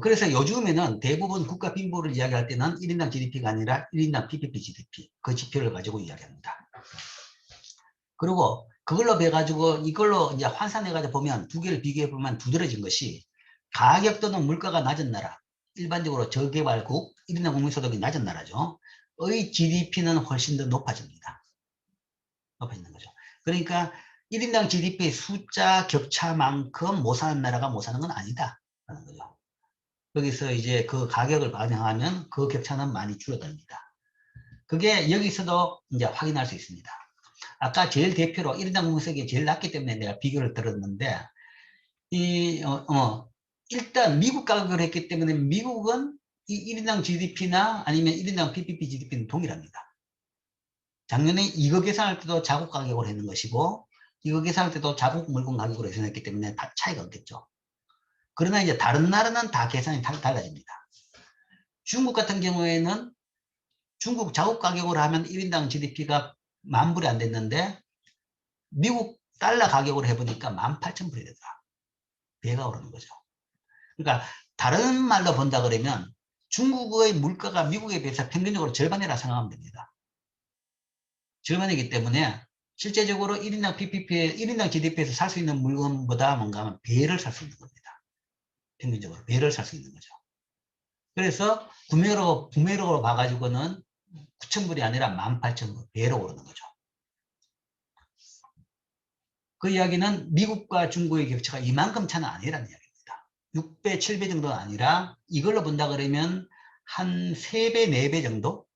그래서 요즘에는 대부분 국가 빈부를 이야기할 때는 1인당 GDP가 아니라 1인당 PPP GDP 그 지표를 가지고 이야기합니다. 그리고 그걸로 해가지고 이걸로 이제 환산해가지고 보면 두 개를 비교해보면 두드러진 것이 가격 또는 물가가 낮은 나라, 일반적으로 저개발국, 1인당 국민소득이 낮은 나라죠. 의 GDP는 훨씬 더 높아집니다. 높아지는 거죠. 그러니까 1인당 GDP 숫자 격차만큼 못 사는 나라가 못 사는 건 아니다. 라는 거죠. 여기서 이제 그 가격을 반영하면 그 격차는 많이 줄어듭니다. 그게 여기서도 이제 확인할 수 있습니다. 아까 제일 대표로 1인당 국민소득이 제일 낮기 때문에 내가 비교를 들었는데 일단 미국 가격을 했기 때문에 미국은 이 1인당 GDP나 아니면 1인당 PPP GDP는 동일합니다. 작년에 이거 계산할 때도 자국 가격으로 했는 것이고 이거 계산할 때도 자국 물건 가격으로 계산했기 때문에 차이가 없겠죠. 그러나 이제 다른 나라는 다 계산이 달라집니다. 중국 같은 경우에는 중국 자국 가격으로 하면 1인당 GDP가 10,000불이 안 됐는데 미국 달러 가격으로 해보니까 18,000불이 되더라. 배가 오르는 거죠. 그러니까 다른 말로 본다 그러면 중국의 물가가 미국에 비해서 평균적으로 절반이라 생각하면 됩니다. 절반이기 때문에 실제적으로 1인당 PPP, 1인당 GDP에서 살 수 있는 물건보다 뭔가 하면 배를 살 수 있는 겁니다. 평균적으로 배를 살 수 있는 거죠. 그래서 구매력으로 봐가지고는 9,000불이 아니라 18,000불 배로 오르는 거죠. 그 이야기는 미국과 중국의 격차가 이만큼 차는 아니라는 이야기입니다. 6배, 7배 정도는 아니라 이걸로 본다 그러면 한 3배, 4배 정도?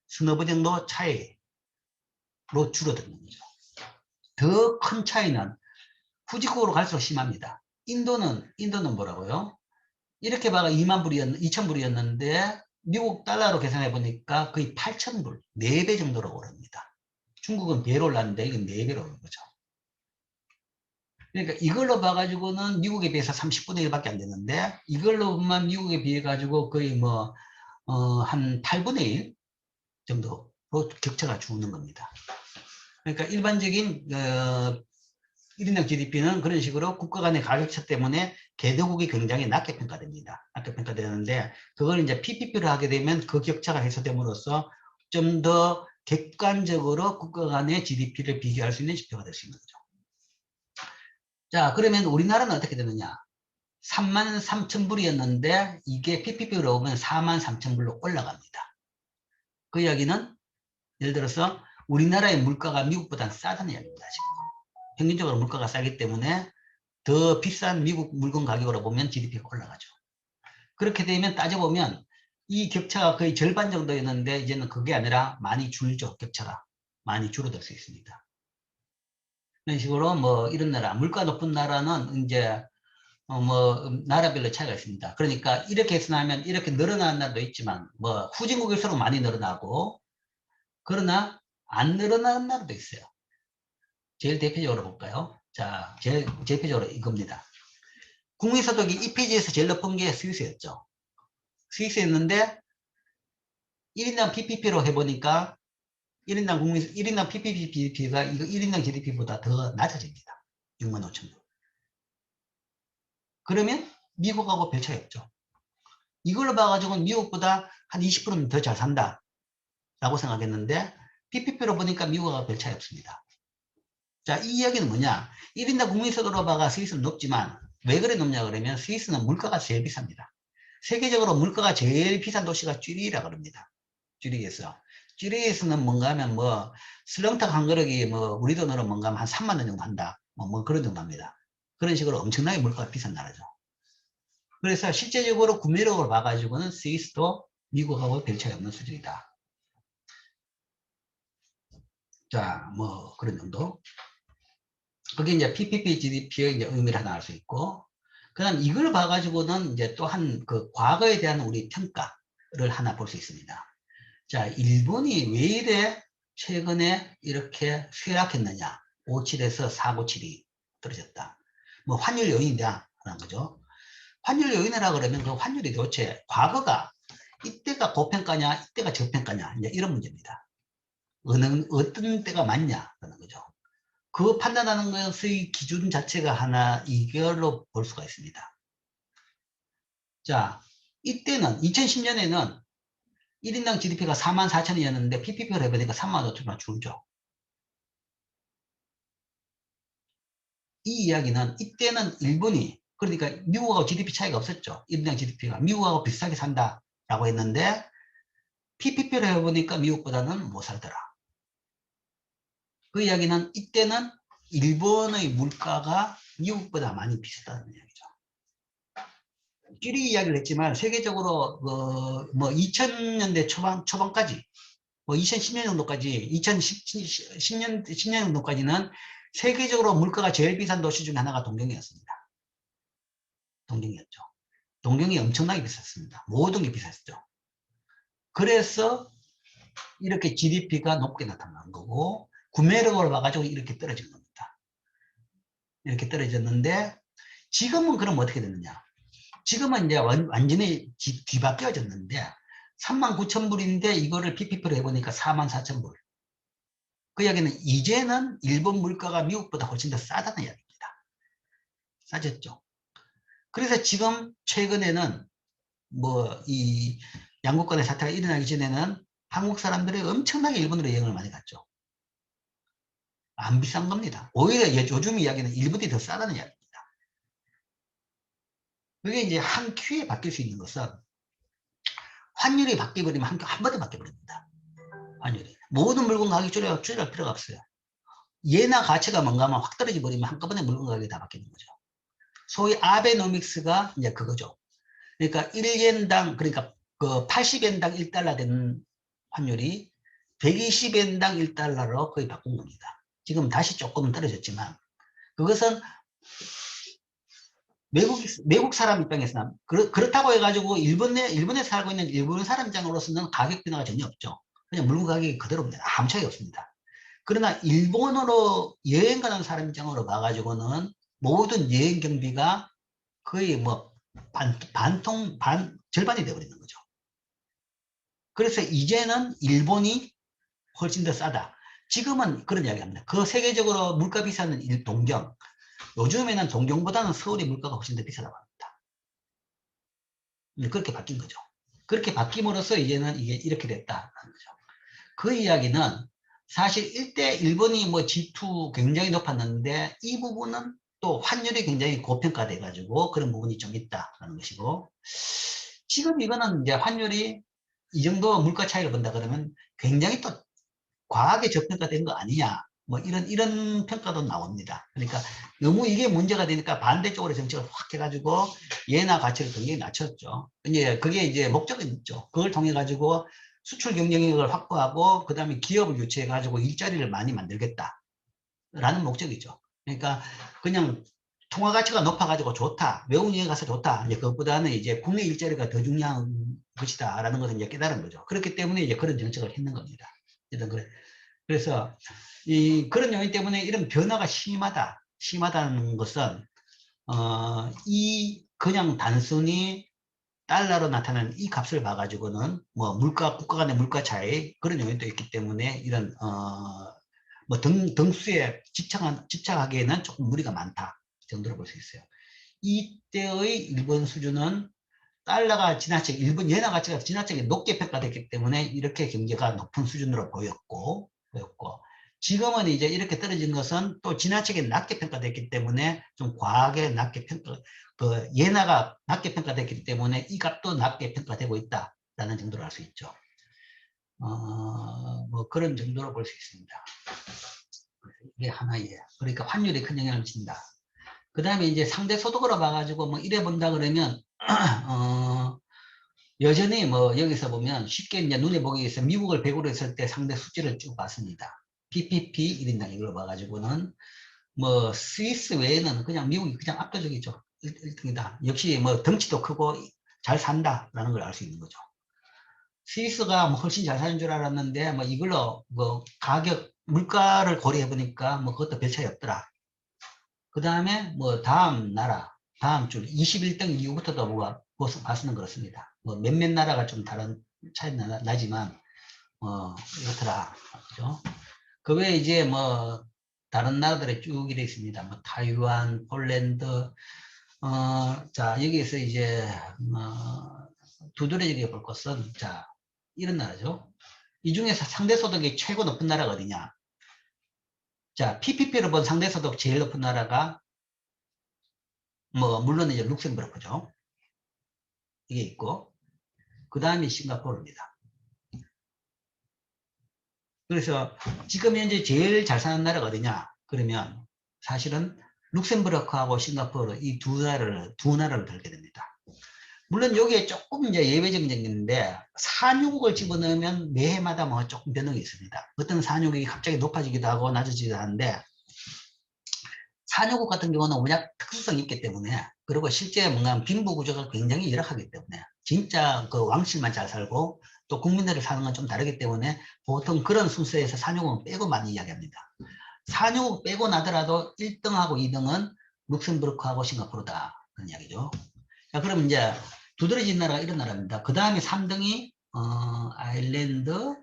서너 배 정도 차이로 줄어드는 거죠. 더 큰 차이는 후진국으로 갈수록 심합니다. 인도는 뭐라고요? 이렇게 봐가 2,000불이었는데 미국 달러로 계산해 보니까 거의 8,000불, 4배 정도로 오릅니다. 중국은 배로 올랐는데 이건 4배로 오른 거죠. 그러니까 이걸로 봐가지고는 미국에 비해서 30분의 1밖에 안 되는데 이걸로만 미국에 비해 가지고 거의 한 8분의 1 정도로 격차가 죽는 겁니다. 그러니까 일반적인 1인당 GDP는 그런 식으로 국가 간의 가격차 때문에 개도국이 굉장히 낮게 평가됩니다. 낮게 평가되는데 그걸 이제 PPP를 하게 되면 그 격차가 해소됨으로써 좀 더 객관적으로 국가 간의 GDP를 비교할 수 있는 지표가 될 수 있는 거죠. 자, 그러면 우리나라는 어떻게 되느냐? 33,000불이었는데 이게 PPP로 오면 43,000불로 올라갑니다. 그 이야기는 예를 들어서 우리나라의 물가가 미국보다는 싸다는 이야기입니다. 지금. 평균적으로 물가가 싸기 때문에 더 비싼 미국 물건 가격으로 보면 GDP가 올라가죠. 그렇게 되면 따져보면 이 격차가 거의 절반 정도였는데 이제는 그게 아니라 많이 줄죠. 격차가 많이 줄어들 수 있습니다. 이런 식으로 뭐 이런 나라, 물가 높은 나라는 이제 뭐 나라별로 차이가 있습니다. 그러니까 이렇게 해서 나면 이렇게 늘어나는 나라도 있지만 뭐 후진국일수록 많이 늘어나고 그러나 안 늘어나는 나라도 있어요. 제일 대표적으로 볼까요? 자, 제일 대표적으로 이겁니다. 국민소득이 이 페이지에서 제일 높은 게 스위스였죠. 스위스였는데 1인당 PPP로 해보니까 1인당 PPP GDP가 이거 1인당 GDP보다 더 낮아집니다. 65,000불. 그러면 미국하고 별 차이 없죠. 이걸로 봐가지고는 미국보다 한 20%는 더 잘 산다 라고 생각했는데 PPP로 보니까 미국하고 별 차이 없습니다. 자, 이 이야기는 뭐냐? 1인당 국민소득으로 봐가 스위스는 높지만 왜 그래 높냐 그러면 스위스는 물가가 제일 비쌉니다. 세계적으로 물가가 제일 비싼 도시가 쥐리히라 그럽니다. 쥐리히에서. 쥐리히에서는 뭔가 하면 뭐 설렁탕 한 그릇이 뭐 우리 돈으로 뭔가 하면 한 3만 원 정도 한다. 뭐 그런 정도 합니다. 그런 식으로 엄청나게 물가가 비싼 나라죠. 그래서 실제적으로 구매력을 봐가지고는 스위스도 미국하고 별 차이 없는 수준이다. 자, 뭐 그런 정도. 그게 이제 PPP GDP의 이제 의미를 하나 알 수 있고, 그 다음 이걸 봐가지고는 이제 또 한 그 과거에 대한 우리 평가를 하나 볼 수 있습니다. 자, 일본이 왜 이래 최근에 이렇게 쇠락했느냐. 57에서 497이 떨어졌다. 뭐 환율 요인이다. 라는 거죠. 환율 요인이라 그러면 그 환율이 도대체 과거가 이때가 고평가냐, 이때가 저평가냐, 이제 이런 문제입니다. 어떤 때가 맞냐, 라는 거죠. 그 판단하는 것의 기준 자체가 하나 이걸로 볼 수가 있습니다. 자, 이때는 2010년에는 1인당 GDP가 44,000원이었는데 PPP를 해보니까 35,000원 줄죠. 이 이야기는 이때는 일본이 그러니까 미국하고 GDP 차이가 없었죠. 1인당 GDP가 미국하고 비슷하게 산다라고 했는데 PPP를 해보니까 미국보다는 못 살더라. 그 이야기는 이때는 일본의 물가가 미국보다 많이 비쌌다는 이야기죠. 끼리 이야기를 했지만 세계적으로 뭐 2000년대 초반까지 뭐 2010년 정도까지 2010년 10년 정도까지는 세계적으로 물가가 제일 비싼 도시 중에 하나가 동경이었습니다. 동경이었죠. 동경이 엄청나게 비쌌습니다. 모든 게 비쌌죠. 그래서 이렇게 GDP가 높게 나타난 거고 구매력을 봐가지고 이렇게 떨어진 겁니다. 이렇게 떨어졌는데 지금은 그럼 어떻게 되느냐? 지금은 이제 완전히 뒤바뀌어졌는데 39,000불인데 이거를 PPP로 해보니까 44,000불. 그 이야기는 이제는 일본 물가가 미국보다 훨씬 더 싸다는 이야기입니다. 싸졌죠. 그래서 지금 최근에는 뭐 이 양국 간의 사태가 일어나기 전에는 한국 사람들이 엄청나게 일본으로 여행을 많이 갔죠. 안 비싼 겁니다. 오히려 요즘 이야기는 일본이 더 싸다는 이야기입니다. 그게 이제 한 큐에 바뀔 수 있는 것은 환율이 바뀌어버리면 한 번에 바뀌어버립니다. 환율이. 모든 물건 가격이 줄여갈 필요가 없어요. 예나 가치가 뭔가 하면 확 떨어져 버리면 한꺼번에 물건 가격이 다 바뀌는 거죠. 소위 아베노믹스가 이제 그거죠. 그러니까 1엔당, 그러니까 그 80엔당 1달러 되는 환율이 120엔당 1달러로 거의 바꾼 겁니다. 지금 다시 조금 떨어졌지만 그것은 외국 사람 입장에서는 그렇다고 해가지고 일본에 살고 있는 일본 사람 입장으로서는 가격 변화가 전혀 없죠. 그냥 물건 가격이 그대로입니다. 아무 차이 없습니다. 그러나 일본으로 여행 가는 사람 입장으로 봐가지고는 모든 여행 경비가 거의 뭐 절반이 되어버리는 거죠. 그래서 이제는 일본이 훨씬 더 싸다. 지금은 그런 이야기 합니다. 그 세계적으로 물가 비싼 동경, 요즘에는 동경보다는 서울의 물가가 훨씬 더 비싸다고 합니다. 그렇게 바뀐 거죠. 그렇게 바뀜으로써 이제는 이게 이렇게 됐다는 거죠. 그 이야기는 사실 일대 일본이 뭐 G2 굉장히 높았는데 이 부분은 또 환율이 굉장히 고평가돼 가지고 그런 부분이 좀 있다는 것이고, 지금 이거는 이제 환율이 이 정도 물가 차이를 본다 그러면 굉장히 또 과하게 저평가된 거 아니냐, 뭐 이런 평가도 나옵니다. 그러니까 너무 이게 문제가 되니까 반대쪽으로 정책을 확 해가지고 예나 가치를 굉장히 낮췄죠. 이제 그게 이제 목적이 있죠. 그걸 통해 가지고 수출 경쟁력을 확보하고 그 다음에 기업을 유치해 가지고 일자리를 많이 만들겠다라는 목적이죠. 그러니까 그냥 통화 가치가 높아 가지고 좋다, 외국 여행 가서 좋다, 이제 그것보다는 이제 국내 일자리가 더 중요한 것이다라는 것을 이제 깨달은 거죠. 그렇기 때문에 이제 그런 정책을 했는 겁니다. 그래서 그런 요인 때문에 이런 변화가 심하다는 것은 이 그냥 단순히 달러로 나타나는 이 값을 봐가지고는 뭐 국가 간의 물가 차이 그런 요인도 있기 때문에 이런 뭐 등수에 집착하기에는 조금 무리가 많다 정도로 볼 수 있어요. 이때의 일본 수준은 달러가 지나치게 일본 엔화 가치가 지나치게 높게 평가됐기 때문에 이렇게 경제가 높은 수준으로 보였고 지금은 이제 이렇게 떨어진 것은 또 지나치게 낮게 평가됐기 때문에 좀 과하게 낮게 그 엔화가 낮게 평가됐기 때문에 이 값도 낮게 평가되고 있다라는 정도로 알 수 있죠. 뭐 그런 정도로 볼 수 있습니다. 이게 하나예요. 그러니까 환율이 큰 영향을 미친다. 그 다음에 이제 상대 소득으로 봐가지고 뭐 이래 본다 그러면 여전히 뭐 여기서 보면 쉽게 이제 눈에 보기 위해서 미국을 100으로 했을 때 상대 수치를 쭉 봤습니다. PPP 1인당 이걸 봐가지고는 뭐 스위스 외에는 그냥 미국이 그냥 압도적이죠. 1등이다. 역시 뭐 덩치도 크고 잘 산다라는 걸 알 수 있는 거죠. 스위스가 뭐 훨씬 잘 사는 줄 알았는데 뭐 이걸로 뭐 가격 물가를 고려해 보니까 뭐 그것도 별 차이 없더라. 그 다음에 뭐 다음 줄 21등 이후부터도 뭐가 봐서는 그렇습니다. 뭐 몇몇 나라가 좀 다른 차이 나지만 이렇더라. 그죠? 그 외에 이제 뭐 다른 나라들의 쭉 이래 있습니다. 뭐 타이완, 폴란드, 자 여기에서 이제 두드러지게 볼 것은 자 이런 나라죠. 이 중에서 상대소득이 최고 높은 나라가 어디냐? 자 PPP로 본 상대소득 제일 높은 나라가 뭐 물론 이제 룩셈부르크죠. 이게 있고 그 다음이 싱가포르입니다. 그래서 지금 현재 제일 잘 사는 나라가 어디냐? 그러면 사실은 룩셈부르크하고 싱가포르 이 두 나라를 들게 됩니다. 물론 여기에 조금 이제 예외적인 점이 있는데 산유국을 집어넣으면 매해마다 뭐 조금 변동이 있습니다. 어떤 산유국이 갑자기 높아지기도 하고 낮아지기도 하는데 산유국 같은 경우는 워낙 특수성이 있기 때문에 그리고 실제 뭔가 빈부 구조가 굉장히 열악하기 때문에 진짜 그 왕실만 잘 살고 또 국민들을 사는 건 좀 다르기 때문에 보통 그런 순서에서 산유국은 빼고 많이 이야기합니다. 산유국 빼고 나더라도 1등하고 2등은 룩셈부르크하고 싱가포르다 그런 이야기죠. 자, 그럼 이제 두드러진 나라가 이런 나라입니다. 그 다음에 3등이 아일랜드,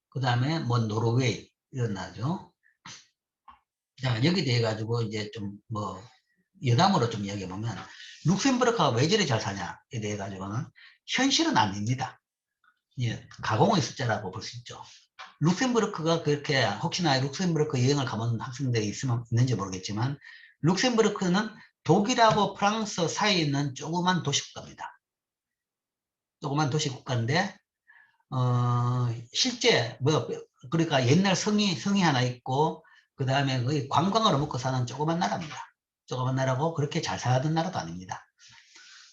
그 다음에 뭐 노르웨이 이런 나라죠. 자, 여기 대해 가지고 이제 좀 뭐 여담으로 좀 이야기해 보면 룩셈부르크가 왜 저리 잘 사냐에 대해 가지고는 현실은 아닙니다. 예, 가공의 숫자라고 볼 수 있죠. 룩셈부르크가 그렇게 혹시나 룩셈부르크 여행을 가본 학생들이 있는지 모르겠지만 룩셈부르크는 독일하고 프랑스 사이에 있는 조그만 도시국가입니다. 조그만 도시국가인데 실제 뭐 그러니까 옛날 성이 하나 있고 그 다음에 거의 관광으로 먹고 사는 조그만 나라입니다. 조그만 나라고 그렇게 잘 사는 나라도 아닙니다.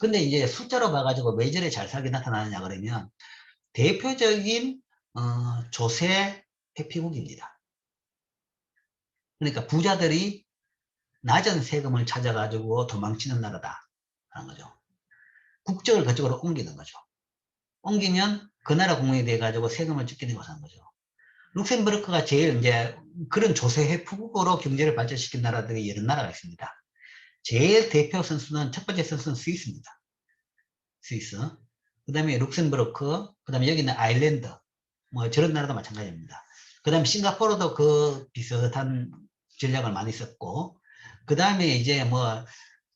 근데 이제 숫자로 봐가지고 왜 저래 잘 살게 나타나느냐 그러면 대표적인 조세 회피국입니다. 그러니까 부자들이 낮은 세금을 찾아가지고 도망치는 나라다 하는 거죠. 국적을 그쪽으로 옮기는 거죠. 옮기면 그 나라 국민이 돼가지고 세금을 적게 내고 사는 거죠. 룩셈부르크가 제일 이제 그런 조세 회피국으로 경제를 발전시킨 나라들이 여러 나라가 있습니다. 제일 대표 선수는 첫 번째 선수는 스위스입니다. 스위스. 그 다음에 룩셈부르크, 그 다음에 여기는 아일랜드, 뭐 저런 나라도 마찬가지입니다. 그 다음에 싱가포르도 그 비슷한 전략을 많이 썼고, 그 다음에 이제 뭐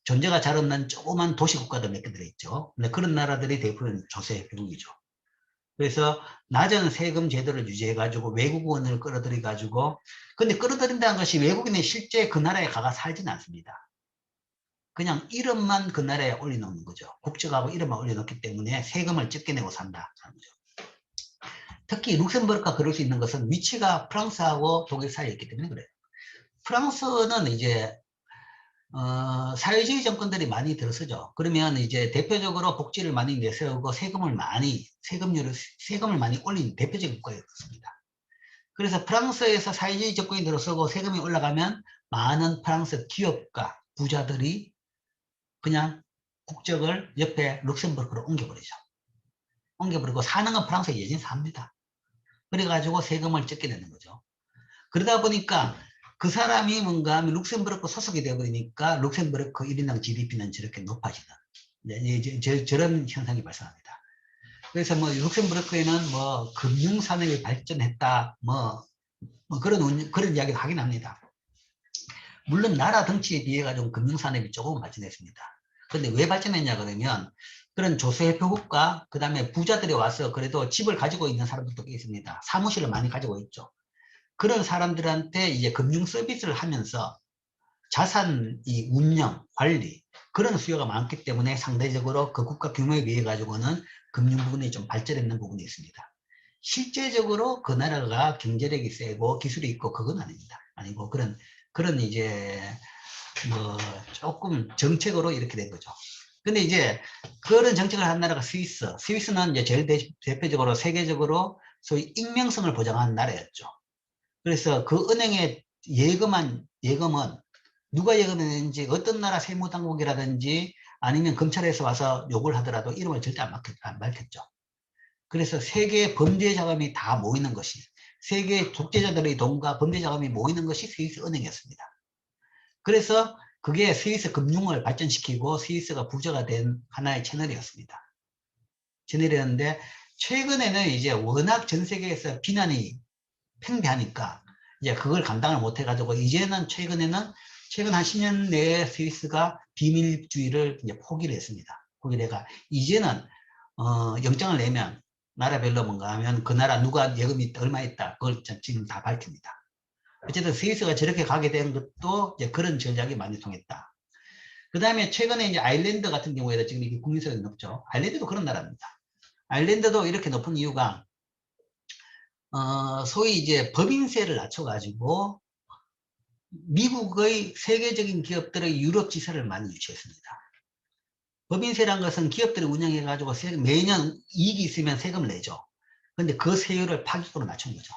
존재가 잘 없는 조그만 도시국가들 몇 개 들어있죠. 근데 그런 나라들이 대부분 조세회복이죠. 그래서 낮은 세금 제도를 유지해가지고 외국원을 끌어들여가지고, 근데 끌어들인다는 것이 외국인이 실제 그 나라에 가가 살지는 않습니다. 그냥 이름만 그 나라에 올려놓는 거죠. 국적하고 이름만 올려놓기 때문에 세금을 적게 내고 산다. 특히 룩셈부르크가 그럴 수 있는 것은 위치가 프랑스하고 독일 사이에 있기 때문에 그래요. 프랑스는 이제 사회주의 정권들이 많이 들어서죠. 그러면 이제 대표적으로 복지를 많이 내세우고 세금을 많이 올린 대표적인 국가였습니다. 그래서 프랑스에서 사회주의 정권이 들어서고 세금이 올라가면 많은 프랑스 기업가, 부자들이 그냥 국적을 옆에 룩셈부르크로 옮겨버리죠. 옮겨버리고 사는 건 프랑스에 여전히 삽니다. 그래가지고 세금을 적게 내는 거죠. 그러다 보니까 그 사람이 뭔가 하면 룩셈부르크 소속이 되어버리니까 룩셈부르크 1인당 GDP는 저렇게 높아지는 저런 현상이 발생합니다. 그래서 뭐 룩셈부르크에는 뭐 금융산업이 발전했다 뭐 그런 이야기도 하긴 합니다. 물론 나라 덩치에 비해 가지고 금융산업이 조금 발전했습니다. 근데 왜 발전했냐 그러면 그런 조세회복과 그 다음에 부자들이 와서 그래도 집을 가지고 있는 사람들도 있습니다. 사무실을 많이 가지고 있죠. 그런 사람들한테 이제 금융 서비스를 하면서 자산 이 운영, 관리 그런 수요가 많기 때문에 상대적으로 그 국가 규모에 비해 가지고는 금융 부분이 좀 발전했는 부분이 있습니다. 실제적으로 그 나라가 경제력이 세고 기술이 있고 그건 아닙니다. 아니고 그런 이제 뭐 조금 정책으로 이렇게 된 거죠. 근데 이제 그런 정책을 한 나라가 스위스는 이제 제일 대표적으로 세계적으로 소위 익명성을 보장하는 나라였죠. 그래서 그 은행에 예금은 누가 예금했는지 어떤 나라 세무당국이라든지 아니면 검찰에서 와서 욕을 하더라도 이름을 절대 안 밝혔죠. 그래서 세계 범죄 자금이 다 모이는 것이 세계 독재자들의 돈과 범죄 자금이 모이는 것이 스위스 은행이었습니다. 그래서 그게 스위스 금융을 발전시키고 스위스가 부자가 된 하나의 채널이었습니다. 채널이었는데 최근에는 이제 워낙 전 세계에서 비난이 팽배하니까 이제 그걸 감당을 못 해가지고 이제는 최근 한 10년 내에 스위스가 비밀주의를 이제 포기를 했습니다. 포기를 해가 이제는 영장을 내면 나라별로 뭔가 하면 그 나라 누가 예금이 얼마 있다 그걸 지금 다 밝힙니다. 어쨌든 스위스가 저렇게 가게 된 것도 이제 그런 전략이 많이 통했다. 그 다음에 최근에 이제 아일랜드 같은 경우에도 지금 이게 국민세가 높죠. 아일랜드도 그런 나라입니다. 아일랜드도 이렇게 높은 이유가 소위 이제 법인세를 낮춰가지고 미국의 세계적인 기업들의 유럽 지사를 많이 유치했습니다. 법인세란 것은 기업들이 운영해가지고 매년 이익이 있으면 세금을 내죠. 근데 그 세율을 파격적으로 낮춘 거죠.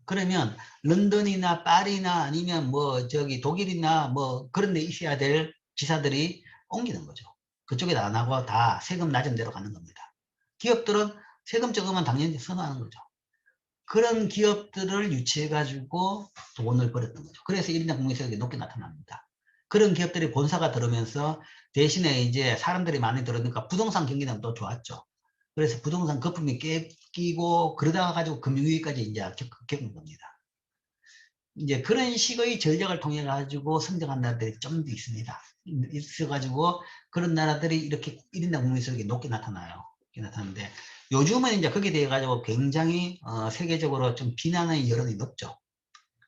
그러면 런던이나 파리나 아니면 뭐 저기 독일이나 뭐 그런 데 있어야 될 지사들이 옮기는 거죠. 그쪽에다 안 하고 다 세금 낮은 데로 가는 겁니다. 기업들은 세금 적으면 당연히 선호하는 거죠. 그런 기업들을 유치해가지고 돈을 벌었던 거죠. 그래서 1인당 국민세율이 높게 나타납니다. 그런 기업들이 본사가 들어오면서 대신에 이제 사람들이 많이 들어오니까 부동산 경기는 또 좋았죠. 그래서 부동산 거품이 끼고 그러다가 가지고 금융위기까지 이제 겪은 겁니다. 이제 그런 식의 전략을 통해 가지고 성장한 나라들이 좀 더 있습니다. 있어가지고 그런 나라들이 이렇게 1인당 국민소득이 높게 나타나요. 나타나는데 요즘은 이제 거기에 대해 가지고 굉장히 세계적으로 좀 비난의 여론이 높죠.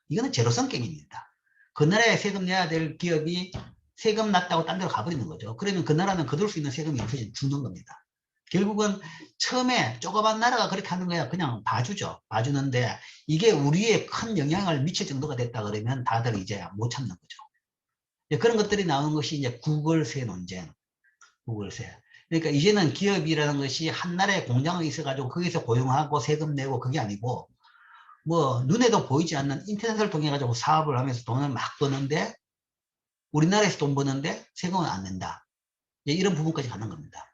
이거는 제로섬 게임입니다. 그 나라에 세금 내야 될 기업이 세금 낮다고 딴 데로 가버리는 거죠. 그러면 그 나라는 거둘 수 있는 세금이 없어져 죽는 겁니다. 결국은 처음에 조그만 나라가 그렇게 하는 거야 그냥 봐주죠. 봐주는데 이게 우리에 큰 영향을 미칠 정도가 됐다 그러면 다들 이제 못 참는 거죠. 그런 것들이 나오는 것이 이제 구글세 논쟁, 구글세. 그러니까 이제는 기업이라는 것이 한 나라에 공장이 있어가지고 거기서 고용하고 세금 내고 그게 아니고 뭐 눈에도 보이지 않는 인터넷을 통해 가지고 사업을 하면서 돈을 막 버는데 우리나라에서 돈 버는데 세금은 안 낸다. 이런 부분까지 가는 겁니다.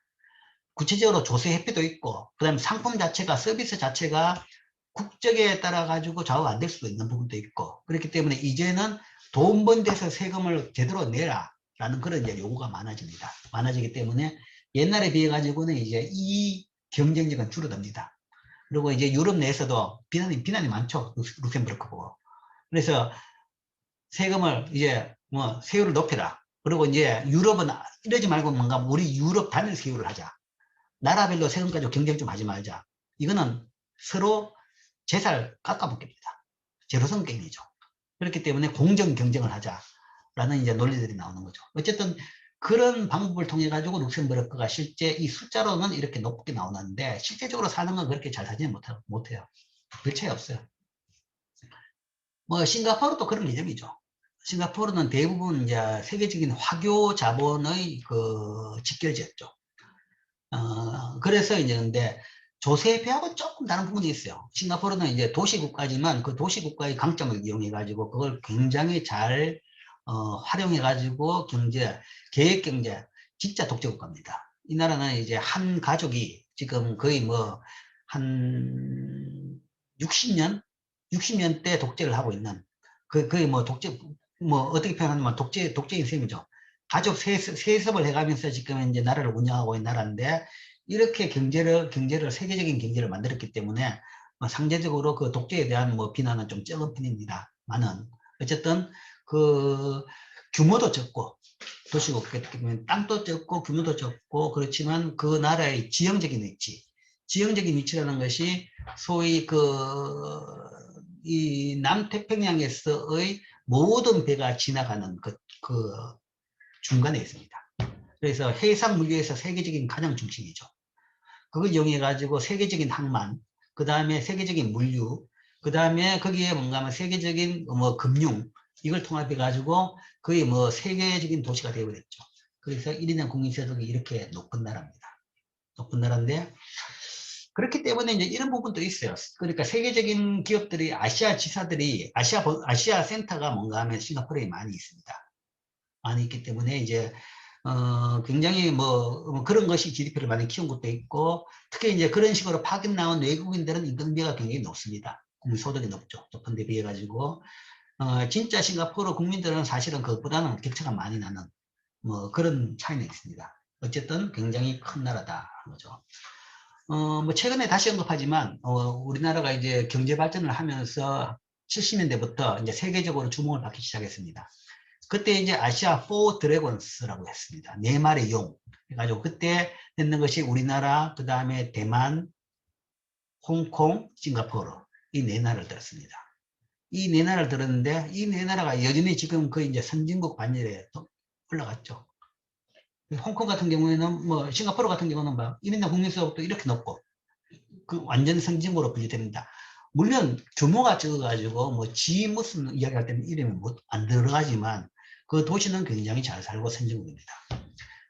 구체적으로 조세 회피도 있고 그 다음에 상품 자체가 서비스 자체가 국적에 따라 가지고 좌우 안 될 수도 있는 부분도 있고 그렇기 때문에 이제는 돈 번 데서 세금을 제대로 내라 라는 그런 이제 요구가 많아집니다. 많아지기 때문에 옛날에 비해 가지고는 이제 이 경쟁력은 줄어듭니다. 그리고 이제 유럽 내에서도 비난이 많죠. 룩셈부르크 보고. 그래서 세금을 이제 뭐 세율을 높여라. 그리고 이제 유럽은 이러지 말고 뭔가 우리 유럽 단일 세율을 하자. 나라별로 세금 가지고 경쟁 좀 하지 말자. 이거는 서로 재살 깎아먹기입니다. 제로섬 게임이죠. 그렇기 때문에 공정 경쟁을 하자라는 이제 논리들이 나오는 거죠. 어쨌든 그런 방법을 통해 가지고 룩셈부르크가 실제 이 숫자로는 이렇게 높게 나오는데 실제적으로 사는 건 그렇게 잘 사지는 못해요. 별 차이 없어요. 뭐 싱가포르도 그런 개념이죠. 싱가포르는 대부분 이제 세계적인 화교 자본의 그 직결지였죠. 그래서 이제 근데 조세배하고 조금 다른 부분이 있어요. 싱가포르는 이제 도시국가지만 그 도시국가의 강점을 이용해가지고 그걸 굉장히 잘 활용해가지고 계획경제, 진짜 독재국가입니다. 이 나라는 이제 한 가족이 지금 거의 뭐 한 60년대 독재를 하고 있는 거의 뭐 독재, 뭐 어떻게 표현하면 독재인 셈이죠. 가족 세습을 해가면서 지금 이제 나라를 운영하고 있는 나라인데 이렇게 경제를 세계적인 경제를 만들었기 때문에 상대적으로 그 독재에 대한 뭐 비난은 좀 적은 편입니다만은 어쨌든 그 규모도 적고 도시고 땅도 적고 규모도 적고 그렇지만 그 나라의 지형적인 위치라는 것이 소위 이 남태평양에서의 모든 배가 지나가는 그 중간에 있습니다. 그래서 해상 물류에서 세계적인 가장 중심이죠. 그걸 이용해 가지고 세계적인 항만, 그 다음에 세계적인 물류, 그 다음에 거기에 뭔가 하면 세계적인 뭐 금융 이걸 통합해 가지고 거의 뭐 세계적인 도시가 되어버렸죠. 그래서 1인당 국민소득이 이렇게 높은 나라입니다. 높은 나라인데 그렇기 때문에 이제 이런 부분도 있어요. 그러니까 세계적인 기업들이 아시아 지사들이 아시아 센터가 뭔가 하면 싱가포르에 많이 있습니다. 많이 있기 때문에 이제 굉장히 뭐 그런 것이 GDP를 많이 키운 것도 있고 특히 이제 그런 식으로 파견 나온 외국인들은 임금비가 굉장히 높습니다. 국민소득이 높은 데 비해 가지고 진짜 싱가포르 국민들은 사실은 그것보다는 격차가 많이 나는 뭐 그런 차이는 있습니다. 어쨌든 굉장히 큰 나라다 거죠. 뭐 최근에 다시 언급하지만 우리나라가 이제 경제 발전을 하면서 70년대부터 이제 세계적으로 주목을 받기 시작했습니다. 그때 이제 아시아 4 드래곤스라고 했습니다. 네 마리 용. 해가지고 그때 했는 것이 우리나라, 그 다음에 대만, 홍콩, 싱가포르 이 네 나라를 들었습니다. 이 네 나라를 들었는데 이 네 나라가 여전히 지금 거의 이제 선진국 반열에 올라갔죠. 홍콩 같은 경우에는 뭐 싱가포르 같은 경우는 막 1인당 국민소득도 이렇게 높고 그 완전 선진국으로 분류됩니다. 물론 규모가 적어가지고 뭐 무슨 이야기할 때는 이름이 안 들어가지만 그 도시는 굉장히 잘 살고 선진국입니다.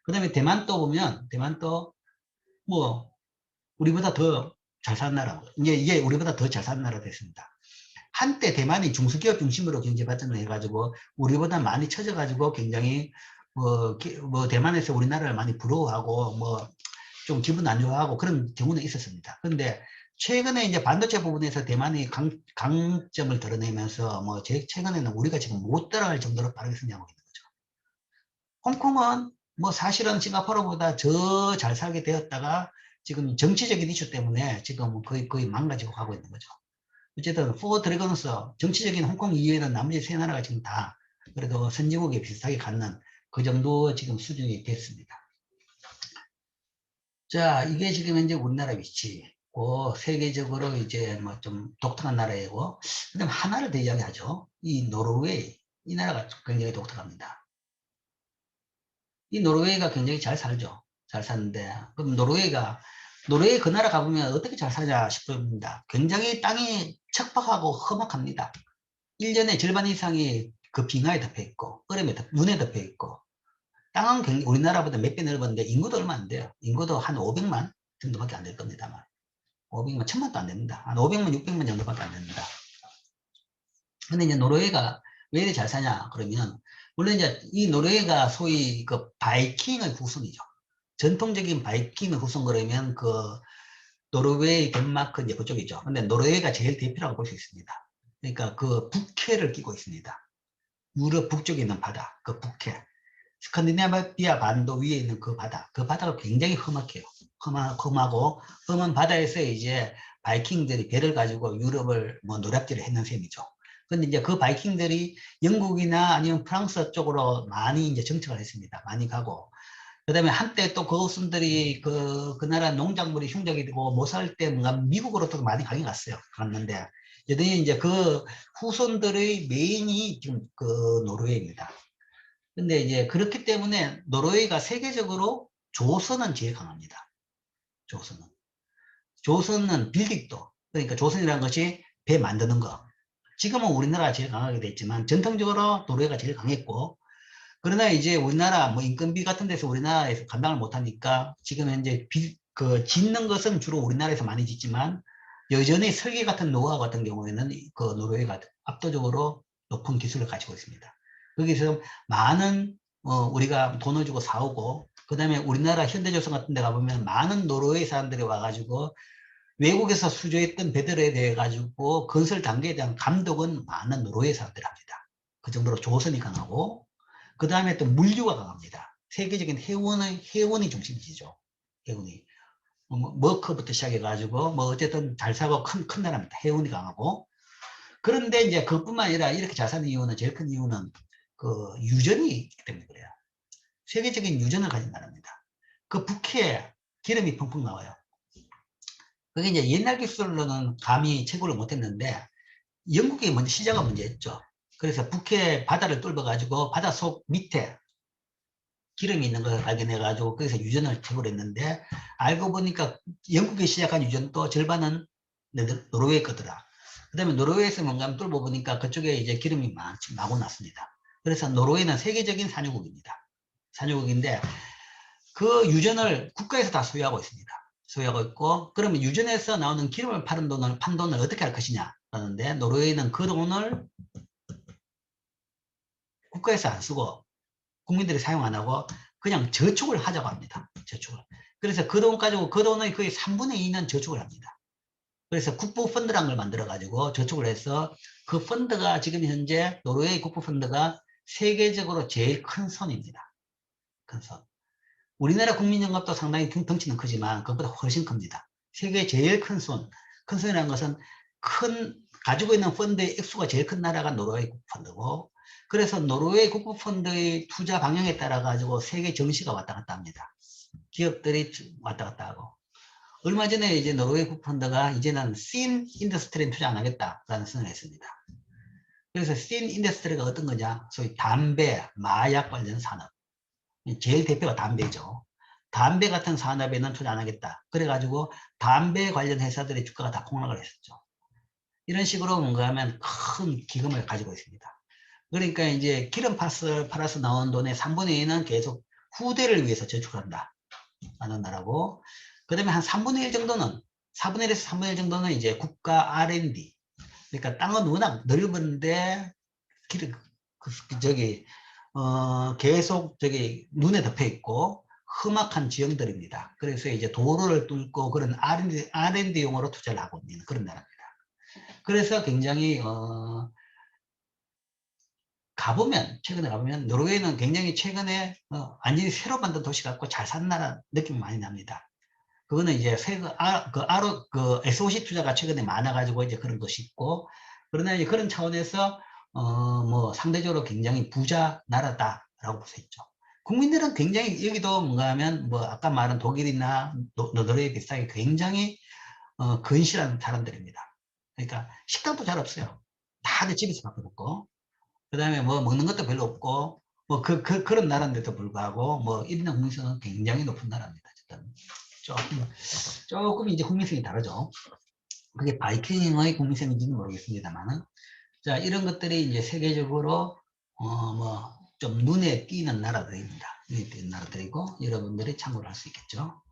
그 다음에 대만도 보면 대만도 뭐 우리보다 더 잘 사는 나라 이게 우리보다 더 잘 사는 나라 됐습니다. 한때 대만이 중소기업 중심으로 경제 발전을 해가지고 우리보다 많이 쳐져가지고 굉장히 뭐 대만에서 우리나라를 많이 부러워하고 뭐 좀 기분 안 좋아하고 그런 경우는 있었습니다. 그런데 최근에 이제 반도체 부분에서 대만이 강점을 드러내면서 뭐 최근에는 우리가 지금 못 따라갈 정도로 빠르게 성장하고 있는 거죠. 홍콩은 뭐 사실은 싱가포르보다 더 잘 살게 되었다가 지금 정치적인 이슈 때문에 지금 거의 망가지고 가고 있는 거죠. 어쨌든 4 드래곤스 정치적인 홍콩 이외에는 나머지 세 나라가 지금 다 그래도 선진국에 비슷하게 갖는 그 정도 지금 수준이 됐습니다. 자, 이게 지금 현재 우리나라 위치고, 세계적으로 이제 뭐 좀 독특한 나라이고, 그 다음에 하나를 더 이야기하죠. 이 노르웨이. 이 나라가 굉장히 독특합니다. 이 노르웨이가 굉장히 잘 살죠. 잘 사는데, 그럼 노르웨이 그 나라 가보면 어떻게 잘 사냐 싶습니다. 굉장히 땅이 척박하고 험악합니다. 1년에 절반 이상이 그 빙하에 덮여 있고, 눈에 덮여 있고, 땅은 우리나라보다 몇 배 넓었는데 인구도 얼마 안 돼요. 인구도 한 500만 정도밖에 안 될 겁니다만. 500만, 1000만도 안 됩니다. 한 500만, 600만 정도밖에 안 됩니다. 근데 이제 노르웨이가 왜 이렇게 잘 사냐? 그러면, 물론 이제 이 노르웨이가 소위 그 바이킹의 후손이죠. 전통적인 바이킹의 후손 그러면 그 노르웨이, 덴마크 이제 그쪽이죠. 근데 노르웨이가 제일 대표라고 볼 수 있습니다. 그러니까 그 북해를 끼고 있습니다. 유럽 북쪽에 있는 바다, 그 북해. 스칸디나비아 반도 위에 있는 그 바다가 굉장히 험악해요. 험하고 험한 바다에서 이제 바이킹들이 배를 가지고 유럽을 뭐 노략질을 했는 셈이죠. 근데 이제 그 바이킹들이 영국이나 아니면 프랑스 쪽으로 많이 이제 정착을 했습니다. 많이 가고. 그 다음에 한때 또 그 후손들이 그 나라 농작물이 흉작이 되고 못 살 때 뭔가 미국으로 또 많이 가긴 갔는데, 여전히 이제 그 후손들의 메인이 지금 그 노르웨이입니다. 근데 이제 그렇기 때문에 노르웨이가 세계적으로 조선은 제일 강합니다. 조선은. 조선은 빌딩도, 그러니까 조선이라는 것이 배 만드는 거. 지금은 우리나라가 제일 강하게 됐지만 전통적으로 노르웨이가 제일 강했고, 그러나 이제 우리나라 뭐 인건비 같은 데서 우리나라에서 감당을 못하니까 지금 현재 짓는 것은 주로 우리나라에서 많이 짓지만 여전히 설계 같은 노하우 같은 경우에는 그 노르웨이가 압도적으로 높은 기술을 가지고 있습니다. 거기서 많은 우리가 돈을 주고 사오고, 그 다음에 우리나라 현대조선 같은 데 가보면 많은 노르웨이 사람들이 와가지고 외국에서 수주했던 배들에 대해 가지고 건설 단계에 대한 감독은 많은 노르웨이 사람들이 합니다. 그 정도로 조선이 강하고, 그 다음에 또 물류가 강합니다. 세계적인 해운이 중심이죠. 해운이. 머커부터 시작해가지고, 뭐, 어쨌든 잘 사고 큰 나라입니다. 해운이 강하고. 그런데 이제 그뿐만 아니라 이렇게 잘 사는 이유는, 제일 큰 이유는 그 유전이 있기 때문에 그래요. 세계적인 유전을 가진 나라입니다. 그 북해에 기름이 펑펑 나와요. 그게 이제 옛날 기술로는 감히 채굴을 못했는데, 영국이 먼저 시작은 먼저 했죠. 그래서 북해 바다를 뚫어가지고 바다 속 밑에 기름이 있는 것을 발견해가지고 거기서 유전을 채굴했는데, 알고 보니까 영국이 시작한 유전도 절반은 노르웨이 거더라. 그 다음에 노르웨이에서 뭔가 뚫어보니까 그쪽에 이제 기름이 마구 났습니다. 그래서 노르웨이는 세계적인 산유국입니다. 산유국인데 그 유전을 국가에서 다 소유하고 있습니다. 소유하고 있고, 그러면 유전에서 나오는 기름을 판 돈을 어떻게 할 것이냐 하는데, 노르웨이는 그 돈을 국가에서 안 쓰고 국민들이 사용 안 하고 그냥 저축을 하자고 합니다. 저축을. 그래서 그 돈 가지고 그 돈의 거의 3분의 2는 저축을 합니다. 그래서 국부펀드라는 걸 만들어 가지고 저축을 해서 그 펀드가 지금 현재 노르웨이 국부펀드가 세계적으로 제일 큰 손입니다. 큰 손. 우리나라 국민연금도 상당히 덩치는 크지만 그것보다 훨씬 큽니다. 세계 제일 큰 손. 큰 손이라는 것은 가지고 있는 펀드의 액수가 제일 큰 나라가 노르웨이 국부펀드고, 그래서 노르웨이 국부펀드의 투자 방향에 따라 가지고 세계 정시가 왔다 갔다 합니다. 기업들이 왔다 갔다 하고. 얼마 전에 이제 노르웨이 국부펀드가 이제는 씬 인더스트리에 투자 안 하겠다라는 선언을 했습니다. 그래서 씬 인더스트리가 어떤 거냐? 소위 담배, 마약 관련 산업. 제일 대표가 담배죠. 담배 같은 산업에는 투자 안 하겠다. 그래가지고 담배 관련 회사들의 주가가 다 폭락을 했었죠. 이런 식으로 뭔가 하면 큰 기금을 가지고 있습니다. 그러니까 이제 기름 팔아서 나온 돈의 3분의 2는 계속 후대를 위해서 저축한다 라는 나라고, 그 다음에 한 3분의 1 정도는, 4분의 1에서 3분의 1 정도는 이제 국가 R&D. 그러니까 땅은 워낙 넓은데, 계속 눈에 덮여 있고, 험악한 지형들입니다. 그래서 이제 도로를 뚫고 그런 R&D용으로 투자를 하고 있는 그런 나라입니다. 그래서 굉장히, 최근에 가보면, 노르웨이는 굉장히 최근에, 완전히 새로 만든 도시 같고 잘 산 나라 느낌이 많이 납니다. 그거는 이제 SOC 투자가 최근에 많아가지고 이제 그런 것이 있고, 그러나 이제 그런 차원에서, 뭐 상대적으로 굉장히 부자 나라다라고 볼 수 있죠. 국민들은 굉장히 여기도 뭔가 하면, 뭐 아까 말한 독일이나 노르웨이 비슷하게 굉장히, 건실한 사람들입니다. 그러니까 식당도 잘 없어요. 다들 집에서 밖에 먹고, 그 다음에 뭐 먹는 것도 별로 없고, 뭐 그런 나라인데도 불구하고, 뭐 1인당 국민성은 굉장히 높은 나라입니다. 조금 이제 국민성이 다르죠. 그게 바이킹의 국민성인지는 모르겠습니다만은. 자, 이런 것들이 이제 세계적으로, 뭐, 좀 눈에 띄는 나라들입니다. 눈에 띄는 나라들이고, 여러분들이 참고를 할 수 있겠죠.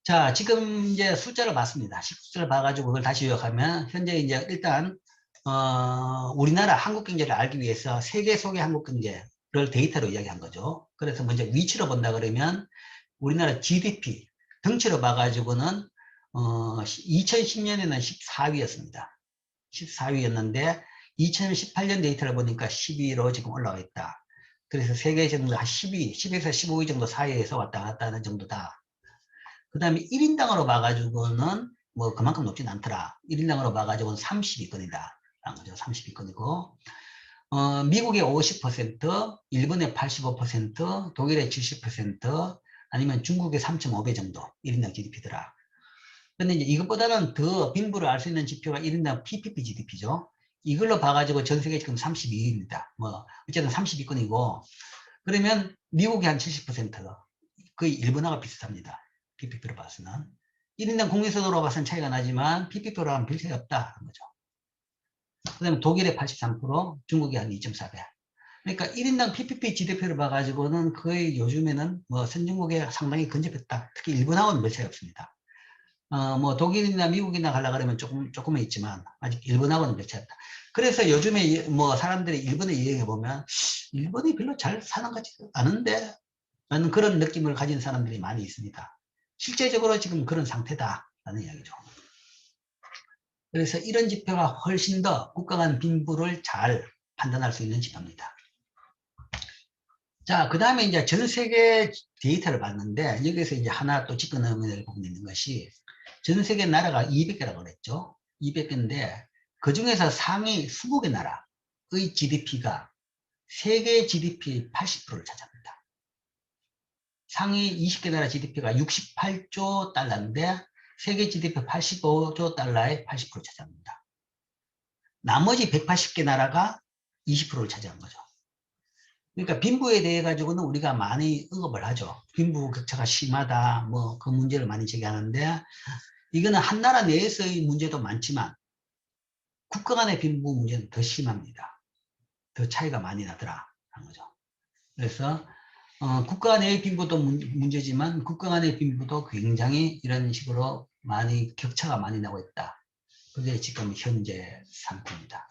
자, 지금 이제 숫자를 봤습니다. 숫자를 봐가지고 그걸 다시 요약하면, 현재 이제 일단, 우리나라 한국 경제를 알기 위해서 세계 속의 한국 경제를 데이터로 이야기한 거죠. 그래서 먼저 위치로 본다 그러면, 우리나라 GDP, 덩치로 봐가지고는, 2010년에는 14위였습니다. 14위였는데, 2018년 데이터를 보니까 12위로 지금 올라와 있다. 그래서 세계 정도 한 10위, 10에서 15위 정도 사이에서 왔다 갔다 하는 정도다. 그 다음에 1인당으로 봐가지고는 뭐 그만큼 높진 않더라. 1인당으로 봐가지고는 30위권이다. 거죠. 30위권이고. 미국의 50%, 일본의 85%, 독일의 70%, 아니면 중국의 3.5배 정도 1인당 GDP더라. 근데 이제 이것보다는 더 빈부를 알 수 있는 지표가 1인당 PPP GDP죠. 이걸로 봐가지고 전 세계 지금 32위입니다. 뭐, 어쨌든 30위권이고, 그러면 미국이 한 70%가 거의 일본하고 비슷합니다. PPP로 봐서는. 1인당 국민소득으로 봐서는 차이가 나지만 PPP로 하면 별 차이가 없다. 하는 거죠. 그 다음에 독일의 83%, 중국이 한 2.4배. 그러니까 1인당 PPP GDP를 봐가지고는 거의 요즘에는 뭐 선진국에 상당히 근접했다. 특히 일본하고는 별 차이 없습니다. 뭐 독일이나 미국이나 가려고 그러면 조금은 있지만 아직 일본하고는 별 차이 없다. 그래서 요즘에 뭐 사람들이 일본에 여행해 보면 일본이 별로 잘 사는 것 같지 않은데 라는 그런 느낌을 가진 사람들이 많이 있습니다. 실제적으로 지금 그런 상태다라는 이야기죠. 그래서 이런 지표가 훨씬 더 국가 간 빈부를 잘 판단할 수 있는 지표입니다. 자, 그 다음에 이제 전 세계 데이터를 봤는데, 여기서 이제 하나 또 짚어넣으면 보면 있는 것이, 전 세계 나라가 200개라고 그랬죠. 200개인데, 그 중에서 상위 20개 나라의 GDP가 세계 GDP 80%를 차지합니다. 상위 20개 나라 GDP가 68조 달러인데, 세계 GDP 85조 달러의 80% 차지합니다. 나머지 180개 나라가 20%를 차지한 거죠. 그러니까 빈부에 대해 가지고는 우리가 많이 언급을 하죠. 빈부 격차가 심하다, 뭐 그 문제를 많이 제기하는데, 이거는 한 나라 내에서의 문제도 많지만 국가 간의 빈부 문제는 더 심합니다. 더 차이가 많이 나더라 하는 거죠. 그래서 국가 내의 빈부도 문제지만 국가 간의 빈부도 굉장히 이런 식으로 많이 격차가 많이 나고 있다. 그게 지금 현재 상태입니다.